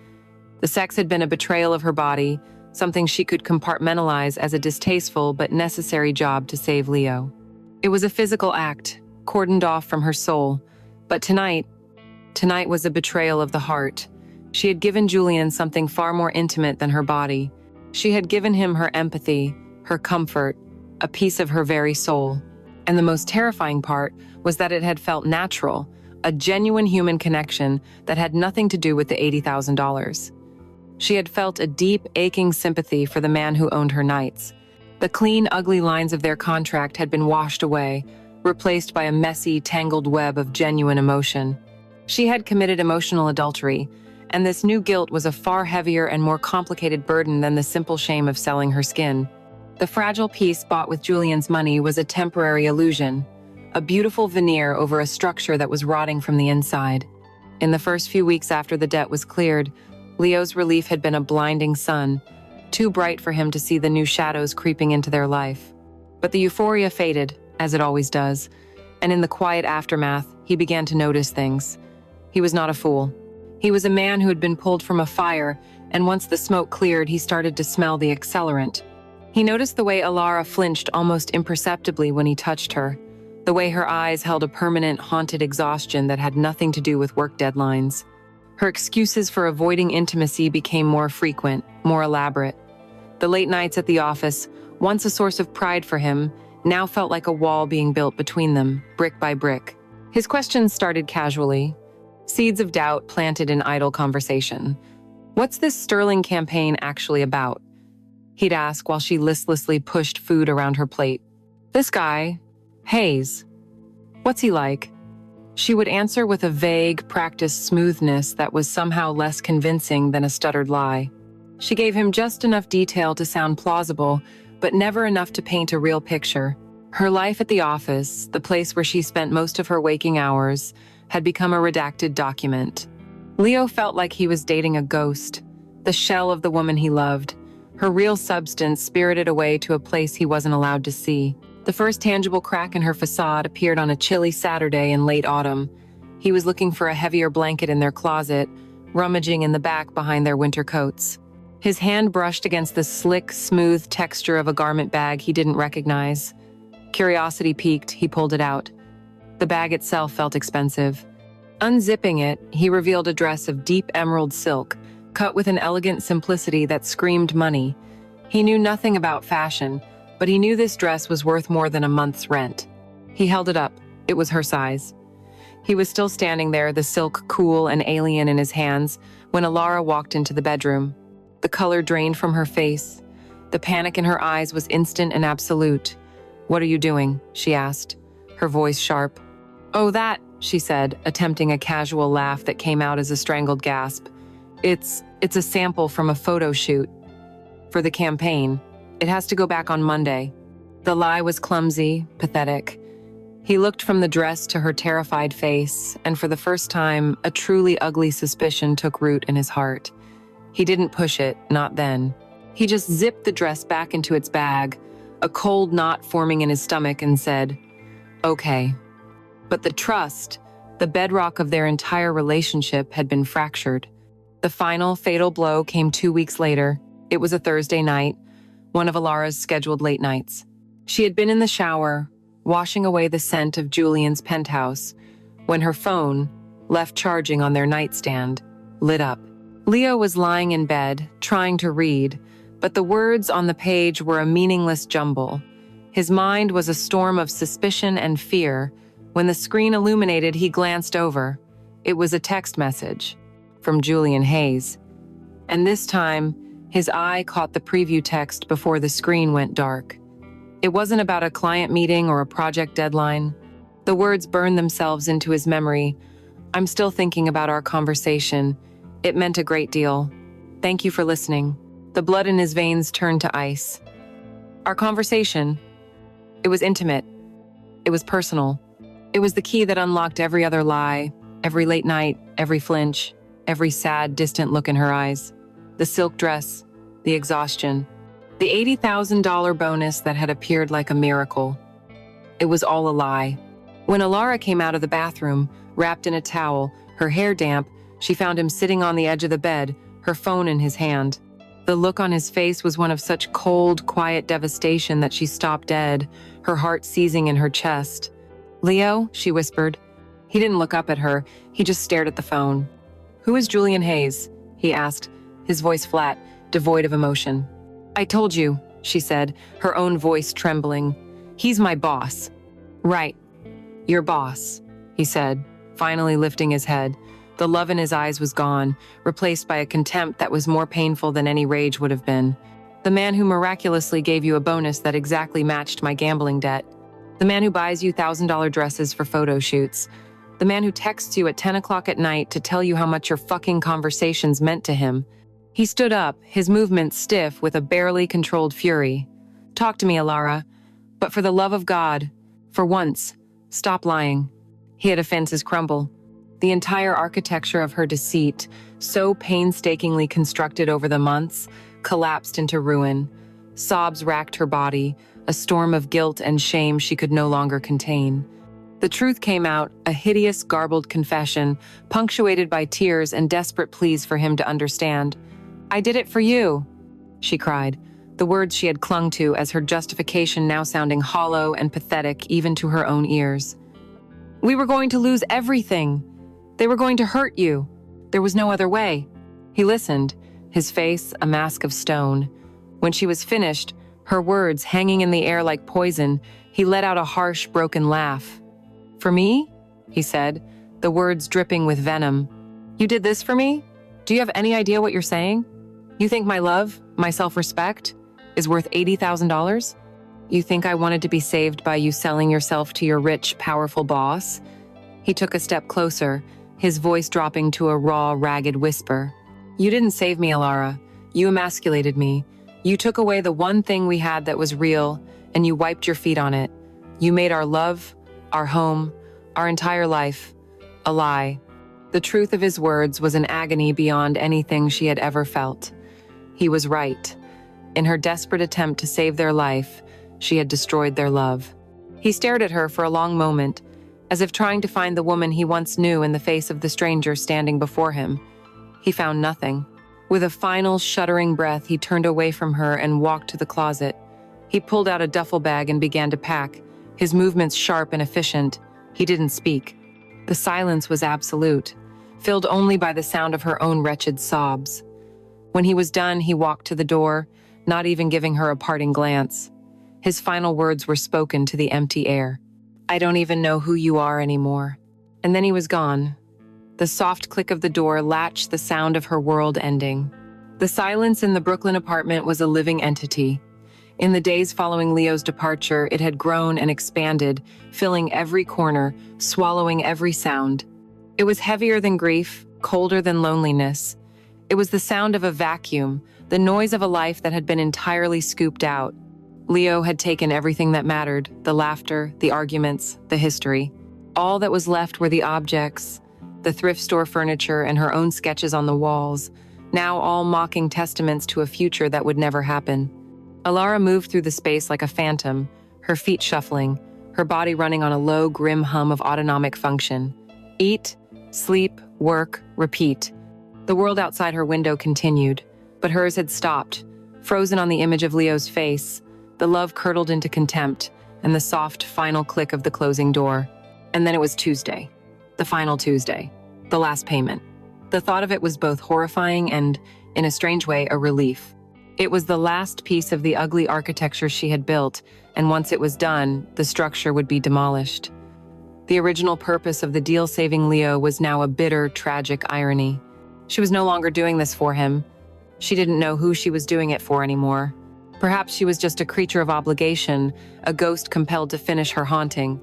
The sex had been a betrayal of her body, something she could compartmentalize as a distasteful but necessary job to save Leo. It was a physical act, cordoned off from her soul. But tonight was a betrayal of the heart. She had given Julian something far more intimate than her body. She had given him her empathy, her comfort, a piece of her very soul. And the most terrifying part was that it had felt natural, a genuine human connection that had nothing to do with the $80,000. She had felt a deep, aching sympathy for the man who owned her nights. The clean, ugly lines of their contract had been washed away, replaced by a messy, tangled web of genuine emotion. She had committed emotional adultery, and this new guilt was a far heavier and more complicated burden than the simple shame of selling her skin. The fragile piece bought with Julian's money was a temporary illusion, a beautiful veneer over a structure that was rotting from the inside. In the first few weeks after the debt was cleared, Leo's relief had been a blinding sun, too bright for him to see the new shadows creeping into their life. But the euphoria faded, as it always does, and in the quiet aftermath, he began to notice things. He was not a fool. He was a man who had been pulled from a fire, and once the smoke cleared, he started to smell the accelerant. He noticed the way Alara flinched almost imperceptibly when he touched her, the way her eyes held a permanent, haunted exhaustion that had nothing to do with work deadlines. Her excuses for avoiding intimacy became more frequent, more elaborate. The late nights at the office, once a source of pride for him, now felt like a wall being built between them, brick by brick. His questions started casually, seeds of doubt planted in idle conversation. "What's this Sterling campaign actually about?" he'd ask while she listlessly pushed food around her plate. "This guy, Hayes, what's he like?" She would answer with a vague, practiced smoothness that was somehow less convincing than a stuttered lie. She gave him just enough detail to sound plausible, but never enough to paint a real picture. Her life at the office, the place where she spent most of her waking hours, had become a redacted document. Leo felt like he was dating a ghost, the shell of the woman he loved, her real substance spirited away to a place he wasn't allowed to see. The first tangible crack in her facade appeared on a chilly Saturday in late autumn. He was looking for a heavier blanket in their closet, rummaging in the back behind their winter coats. His hand brushed against the slick, smooth texture of a garment bag he didn't recognize. Curiosity piqued, he pulled it out. The bag itself felt expensive. Unzipping it, he revealed a dress of deep emerald silk, cut with an elegant simplicity that screamed money. He knew nothing about fashion, but he knew this dress was worth more than a month's rent. He held it up. It was her size. He was still standing there, the silk cool and alien in his hands, when Alara walked into the bedroom. The color drained from her face. The panic in her eyes was instant and absolute. "What are you doing?" she asked, her voice sharp. "Oh, that," she said, attempting a casual laugh that came out as a strangled gasp. It's a sample from a photo shoot. For the campaign. It has to go back on Monday." The lie was clumsy, pathetic. He looked from the dress to her terrified face, and for the first time, a truly ugly suspicion took root in his heart. He didn't push it, not then. He just zipped the dress back into its bag, a cold knot forming in his stomach, and said, "Okay." But the trust, the bedrock of their entire relationship, had been fractured. The final, fatal blow came 2 weeks later. It was a Thursday night, one of Alara's scheduled late nights. She had been in the shower, washing away the scent of Julian's penthouse, when her phone, left charging on their nightstand, lit up. Leo was lying in bed, trying to read, but the words on the page were a meaningless jumble. His mind was a storm of suspicion and fear. When the screen illuminated, he glanced over. It was a text message from Julian Hayes. And this time, his eye caught the preview text before the screen went dark. It wasn't about a client meeting or a project deadline. The words burned themselves into his memory. "I'm still thinking about our conversation. It meant a great deal. Thank you for listening." The blood in his veins turned to ice. Our conversation. It was intimate. It was personal. It was the key that unlocked every other lie, Every late night, every flinch, every sad, distant look in her eyes. The silk dress, the exhaustion, the $80,000 bonus that had appeared like a miracle. It was all a lie. When Alara came out of the bathroom, wrapped in a towel, her hair damp, she found him sitting on the edge of the bed, her phone in his hand. The look on his face was one of such cold, quiet devastation that she stopped dead, her heart seizing in her chest. "Leo?" she whispered. He didn't look up at her, he just stared at the phone. "Who is Julian Hayes?" he asked, his voice flat, devoid of emotion. "I told you," she said, her own voice trembling. "He's my boss." "Right. Your boss," he said, finally lifting his head. The love in his eyes was gone, replaced by a contempt that was more painful than any rage would have been. "The man who miraculously gave you a bonus that exactly matched my gambling debt. The man who buys you $1,000 dresses for photo shoots. The man who texts you at 10 o'clock at night to tell you how much your fucking conversations meant to him." He stood up, his movements stiff with a barely controlled fury. "Talk to me, Alara. But for the love of God, for once, stop lying." He had offenses crumble. The entire architecture of her deceit, so painstakingly constructed over the months, collapsed into ruin. Sobs racked her body, a storm of guilt and shame she could no longer contain. The truth came out, a hideous, garbled confession, punctuated by tears and desperate pleas for him to understand. "I did it for you," she cried, the words she had clung to as her justification now sounding hollow and pathetic even to her own ears. "We were going to lose everything. They were going to hurt you. There was no other way." He listened, his face a mask of stone. When she was finished, her words hanging in the air like poison, he let out a harsh, broken laugh. "For me?" he said, the words dripping with venom. "You did this for me? Do you have any idea what you're saying? You think my love, my self-respect, is worth $80,000? You think I wanted to be saved by you selling yourself to your rich, powerful boss?" He took a step closer, his voice dropping to a raw, ragged whisper. "You didn't save me, Alara. You emasculated me. You took away the one thing we had that was real, and you wiped your feet on it. You made our love, our home, our entire life, a lie." The truth of his words was an agony beyond anything she had ever felt. He was right. In her desperate attempt to save their life, she had destroyed their love. He stared at her for a long moment, as if trying to find the woman he once knew in the face of the stranger standing before him. He found nothing. With a final, shuddering breath, he turned away from her and walked to the closet. He pulled out a duffel bag and began to pack, his movements sharp and efficient. He didn't speak. The silence was absolute, filled only by the sound of her own wretched sobs. When he was done, he walked to the door, not even giving her a parting glance. His final words were spoken to the empty air. "I don't even know who you are anymore." And then he was gone. The soft click of the door latched the sound of her world ending. The silence in the Brooklyn apartment was a living entity. In the days following Leo's departure, it had grown and expanded, filling every corner, swallowing every sound. It was heavier than grief, colder than loneliness. It was the sound of a vacuum, the noise of a life that had been entirely scooped out. Leo had taken everything that mattered, the laughter, the arguments, the history. All that was left were the objects, the thrift store furniture and her own sketches on the walls, now all mocking testaments to a future that would never happen. Alara moved through the space like a phantom, her feet shuffling, her body running on a low, grim hum of autonomic function. Eat, sleep, work, repeat. The world outside her window continued, but hers had stopped, frozen on the image of Leo's face. The love curdled into contempt, and the soft, final click of the closing door. And then it was Tuesday. The final Tuesday. The last payment. The thought of it was both horrifying and, in a strange way, a relief. It was the last piece of the ugly architecture she had built, and once it was done, the structure would be demolished. The original purpose of the deal saving Leo was now a bitter, tragic irony. She was no longer doing this for him. She didn't know who she was doing it for anymore. Perhaps she was just a creature of obligation, a ghost compelled to finish her haunting.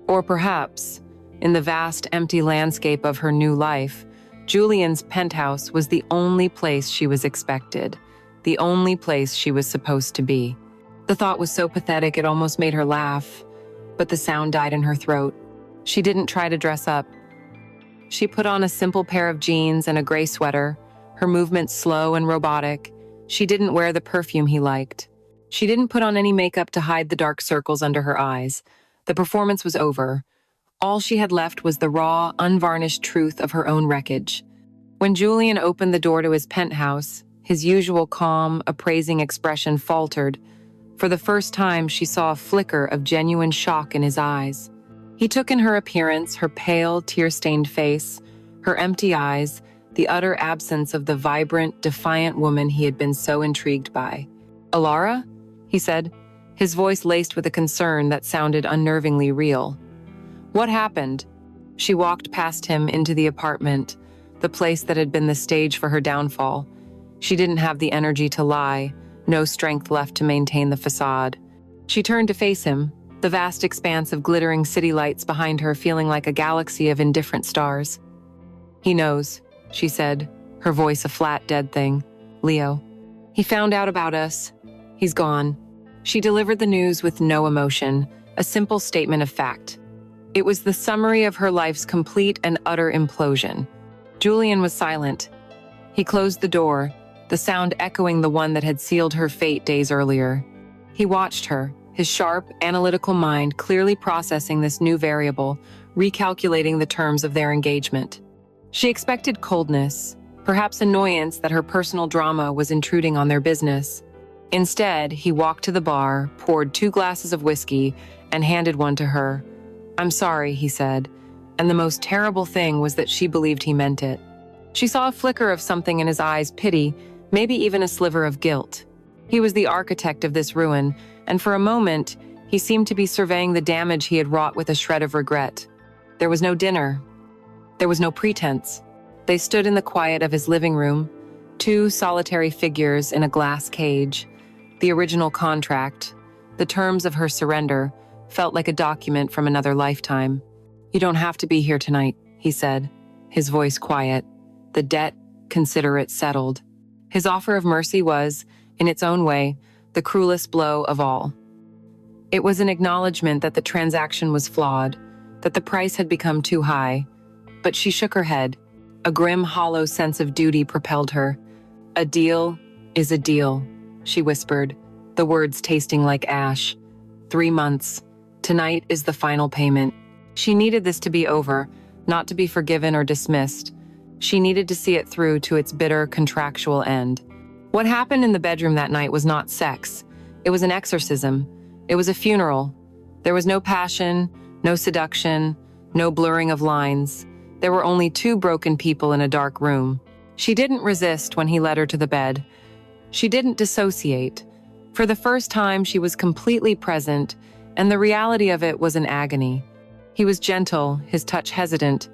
Or perhaps, in the vast, empty landscape of her new life, Julian's penthouse was the only place she was expected, the only place she was supposed to be. The thought was so pathetic it almost made her laugh, but the sound died in her throat. She didn't try to dress up. She put on a simple pair of jeans and a gray sweater, her movements slow and robotic. She didn't wear the perfume he liked. She didn't put on any makeup to hide the dark circles under her eyes. The performance was over. All she had left was the raw, unvarnished truth of her own wreckage. When Julian opened the door to his penthouse, his usual calm, appraising expression faltered. For the first time, she saw a flicker of genuine shock in his eyes. He took in her appearance, her pale, tear-stained face, her empty eyes, the utter absence of the vibrant, defiant woman he had been so intrigued by. "Alara?" he said, his voice laced with a concern that sounded unnervingly real. "What happened?" She walked past him into the apartment, the place that had been the stage for her downfall. She didn't have the energy to lie, no strength left to maintain the facade. She turned to face him, the vast expanse of glittering city lights behind her feeling like a galaxy of indifferent stars. "He knows," she said, her voice a flat, dead thing. "Leo. He found out about us. He's gone." She delivered the news with no emotion, a simple statement of fact. It was the summary of her life's complete and utter implosion. Julian was silent. He closed the door, the sound echoing the one that had sealed her fate days earlier. He watched her, his sharp, analytical mind clearly processing this new variable, recalculating the terms of their engagement. She expected coldness, perhaps annoyance that her personal drama was intruding on their business. Instead, he walked to the bar, poured 2 glasses of whiskey, and handed one to her. "I'm sorry," he said, and the most terrible thing was that she believed he meant it. She saw a flicker of something in his eyes, pity, maybe even a sliver of guilt. He was the architect of this ruin, and for a moment, he seemed to be surveying the damage he had wrought with a shred of regret. There was no dinner. There was no pretense. They stood in the quiet of his living room, 2 solitary figures in a glass cage. The original contract, the terms of her surrender, felt like a document from another lifetime. "You don't have to be here tonight," he said, his voice quiet. "The debt, consider it settled." His offer of mercy was, in its own way, the cruelest blow of all. It was an acknowledgement that the transaction was flawed, that the price had become too high. But she shook her head. A grim, hollow sense of duty propelled her. "A deal is a deal," she whispered, the words tasting like ash. 3 months. Tonight is the final payment. She needed this to be over, not to be forgiven or dismissed. She needed to see it through to its bitter, contractual end. What happened in the bedroom that night was not sex. It was an exorcism. It was a funeral. There was no passion, no seduction, no blurring of lines. There were only 2 broken people in a dark room. She didn't resist when he led her to the bed. She didn't dissociate. For the first time, she was completely present, and the reality of it was an agony. He was gentle, his touch hesitant,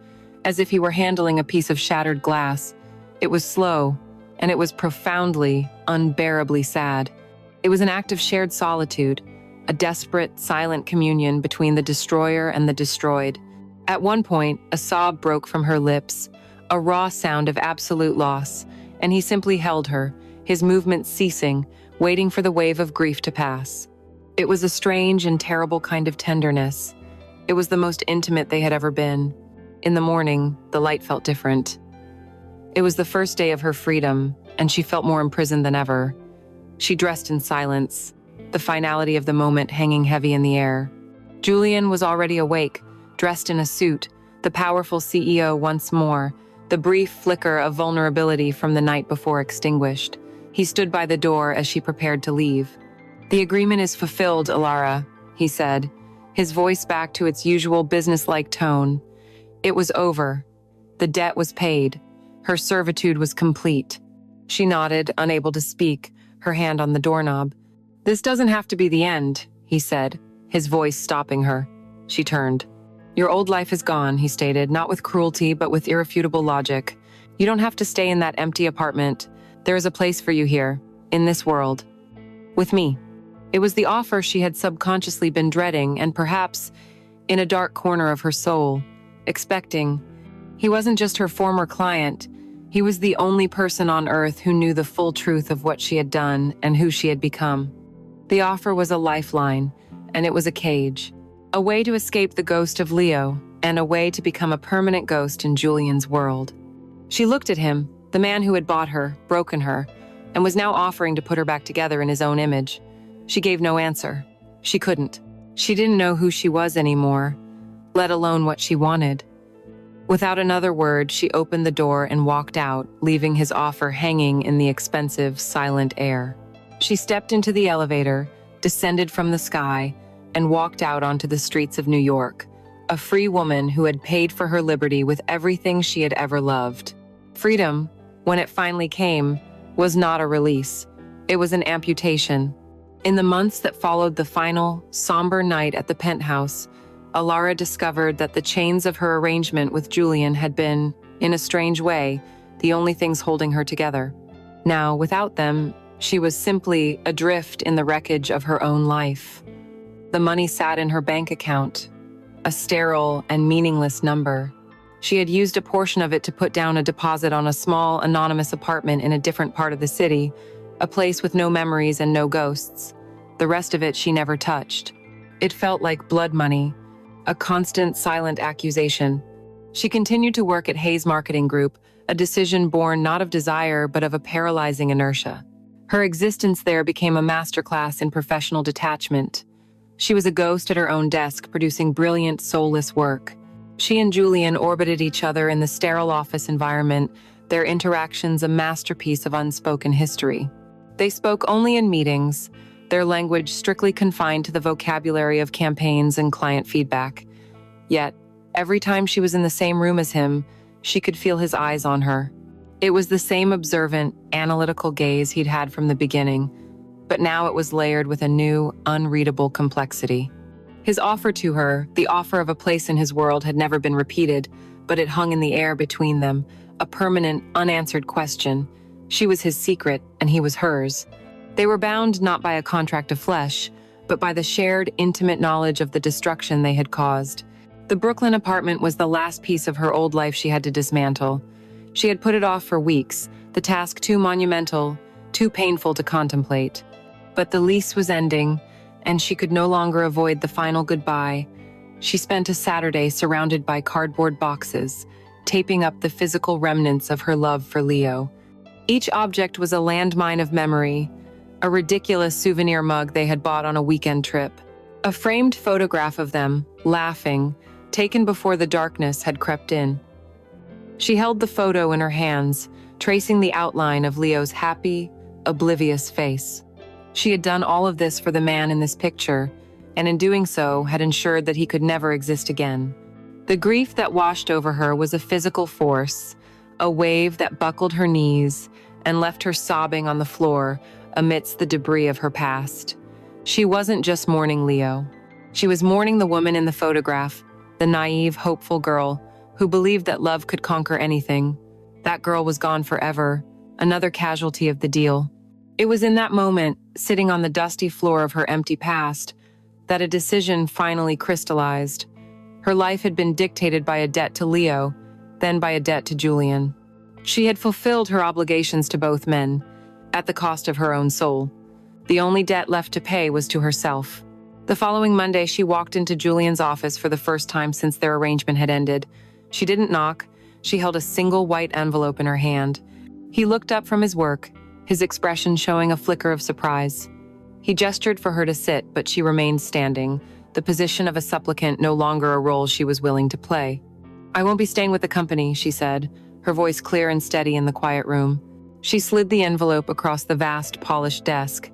as if he were handling a piece of shattered glass. It was slow, and it was profoundly, unbearably sad. It was an act of shared solitude, a desperate, silent communion between the destroyer and the destroyed. At one point, a sob broke from her lips, a raw sound of absolute loss, and he simply held her, his movements ceasing, waiting for the wave of grief to pass. It was a strange and terrible kind of tenderness. It was the most intimate they had ever been. In the morning, the light felt different. It was the first day of her freedom, and she felt more imprisoned than ever. She dressed in silence, the finality of the moment hanging heavy in the air. Julian was already awake, dressed in a suit, the powerful CEO once more, the brief flicker of vulnerability from the night before extinguished. He stood by the door as she prepared to leave. "The agreement is fulfilled, Alara," he said, his voice back to its usual businesslike tone. It was over. The debt was paid. Her servitude was complete. She nodded, unable to speak, her hand on the doorknob. "This doesn't have to be the end," he said, his voice stopping her. She turned. "Your old life is gone," he stated, not with cruelty, but with irrefutable logic. "You don't have to stay in that empty apartment. There is a place for you here, in this world. With me." It was the offer she had subconsciously been dreading and perhaps, in a dark corner of her soul, expecting. He wasn't just her former client. He was the only person on earth who knew the full truth of what she had done and who she had become. The offer was a lifeline, and it was a cage. A way to escape the ghost of Leo, and a way to become a permanent ghost in Julian's world. She looked at him, the man who had bought her, broken her, and was now offering to put her back together in his own image. She gave no answer. She couldn't. She didn't know who she was anymore, let alone what she wanted. Without another word, she opened the door and walked out, leaving his offer hanging in the expensive, silent air. She stepped into the elevator, descended from the sky, and walked out onto the streets of New York, a free woman who had paid for her liberty with everything she had ever loved. Freedom, when it finally came, was not a release. It was an amputation. In the months that followed the final, somber night at the penthouse, Alara discovered that the chains of her arrangement with Julian had been, in a strange way, the only things holding her together. Now, without them, she was simply adrift in the wreckage of her own life. The money sat in her bank account, a sterile and meaningless number. She had used a portion of it to put down a deposit on a small, anonymous apartment in a different part of the city, a place with no memories and no ghosts. The rest of it she never touched. It felt like blood money, a constant, silent accusation. She continued to work at Hayes Marketing Group, a decision born not of desire but of a paralyzing inertia. Her existence there became a masterclass in professional detachment. She was a ghost at her own desk, producing brilliant, soulless work. She and Julian orbited each other in the sterile office environment, their interactions a masterpiece of unspoken history. They spoke only in meetings, their language strictly confined to the vocabulary of campaigns and client feedback. Yet, every time she was in the same room as him, she could feel his eyes on her. It was the same observant, analytical gaze he'd had from the beginning, but now it was layered with a new, unreadable complexity. His offer to her, the offer of a place in his world, had never been repeated, but it hung in the air between them, a permanent, unanswered question. She was his secret, and he was hers. They were bound not by a contract of flesh, but by the shared, intimate knowledge of the destruction they had caused. The Brooklyn apartment was the last piece of her old life she had to dismantle. She had put it off for weeks, the task too monumental, too painful to contemplate. But the lease was ending, and she could no longer avoid the final goodbye. She spent a Saturday surrounded by cardboard boxes, taping up the physical remnants of her love for Leo. Each object was a landmine of memory, a ridiculous souvenir mug they had bought on a weekend trip, a framed photograph of them, laughing, taken before the darkness had crept in. She held the photo in her hands, tracing the outline of Leo's happy, oblivious face. She had done all of this for the man in this picture, and in doing so had ensured that he could never exist again. The grief that washed over her was a physical force, a wave that buckled her knees and left her sobbing on the floor amidst the debris of her past. She wasn't just mourning Leo. She was mourning the woman in the photograph, the naive, hopeful girl who believed that love could conquer anything. That girl was gone forever, another casualty of the deal. It was in that moment, sitting on the dusty floor of her empty past, that a decision finally crystallized. Her life had been dictated by a debt to Leo, then by a debt to Julian. She had fulfilled her obligations to both men, at the cost of her own soul. The only debt left to pay was to herself. The following Monday, she walked into Julian's office for the first time since their arrangement had ended. She didn't knock. She held a single white envelope in her hand. He looked up from his work, his expression showing a flicker of surprise. He gestured for her to sit, but she remained standing, the position of a supplicant no longer a role she was willing to play. "I won't be staying with the company," she said, her voice clear and steady in the quiet room. She slid the envelope across the vast, polished desk.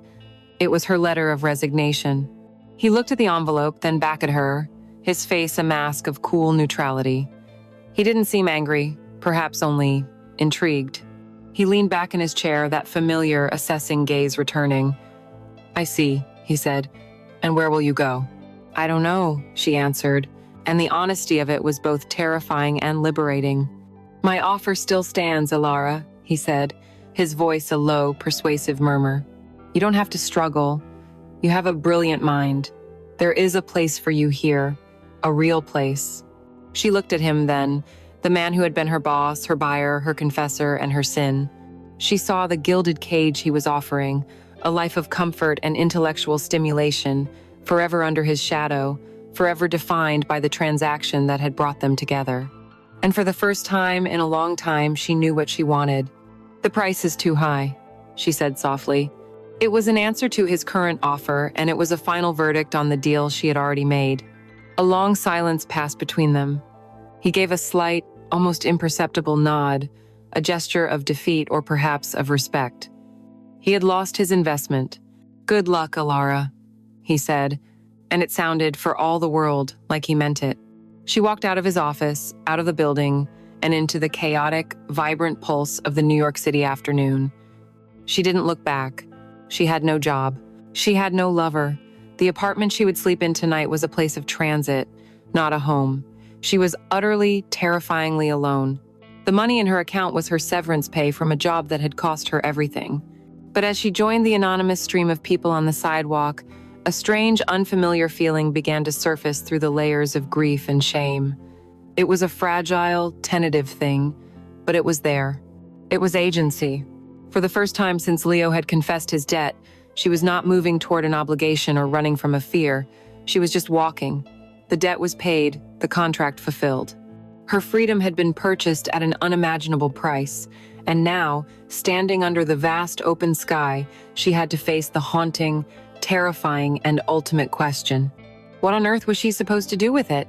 It was her letter of resignation. He looked at the envelope, then back at her, his face a mask of cool neutrality. He didn't seem angry, perhaps only intrigued. He leaned back in his chair, that familiar, assessing gaze returning. "I see," he said. "And where will you go?" "I don't know," she answered, and the honesty of it was both terrifying and liberating. "My offer still stands, Alara," he said, his voice a low, persuasive murmur. "You don't have to struggle. You have a brilliant mind. There is a place for you here, a real place." She looked at him then, the man who had been her boss, her buyer, her confessor, and her sin. She saw the gilded cage he was offering, a life of comfort and intellectual stimulation, forever under his shadow, forever defined by the transaction that had brought them together. And for the first time in a long time, she knew what she wanted. "The price is too high," she said softly. It was an answer to his current offer, and it was a final verdict on the deal she had already made. A long silence passed between them. He gave a slight, almost imperceptible nod, a gesture of defeat or perhaps of respect. He had lost his investment. "Good luck, Alara," he said, and it sounded, for all the world, like he meant it. She walked out of his office, out of the building, and into the chaotic, vibrant pulse of the New York City afternoon. She didn't look back. She had no job. She had no lover. The apartment she would sleep in tonight was a place of transit, not a home. She was utterly, terrifyingly alone. The money in her account was her severance pay from a job that had cost her everything. But as she joined the anonymous stream of people on the sidewalk, a strange, unfamiliar feeling began to surface through the layers of grief and shame. It was a fragile, tentative thing, but it was there. It was agency. For the first time since Leo had confessed his debt, she was not moving toward an obligation or running from a fear. She was just walking. The debt was paid, the contract fulfilled. Her freedom had been purchased at an unimaginable price, and now, standing under the vast open sky, she had to face the haunting, terrifying, and ultimate question. What on earth was she supposed to do with it?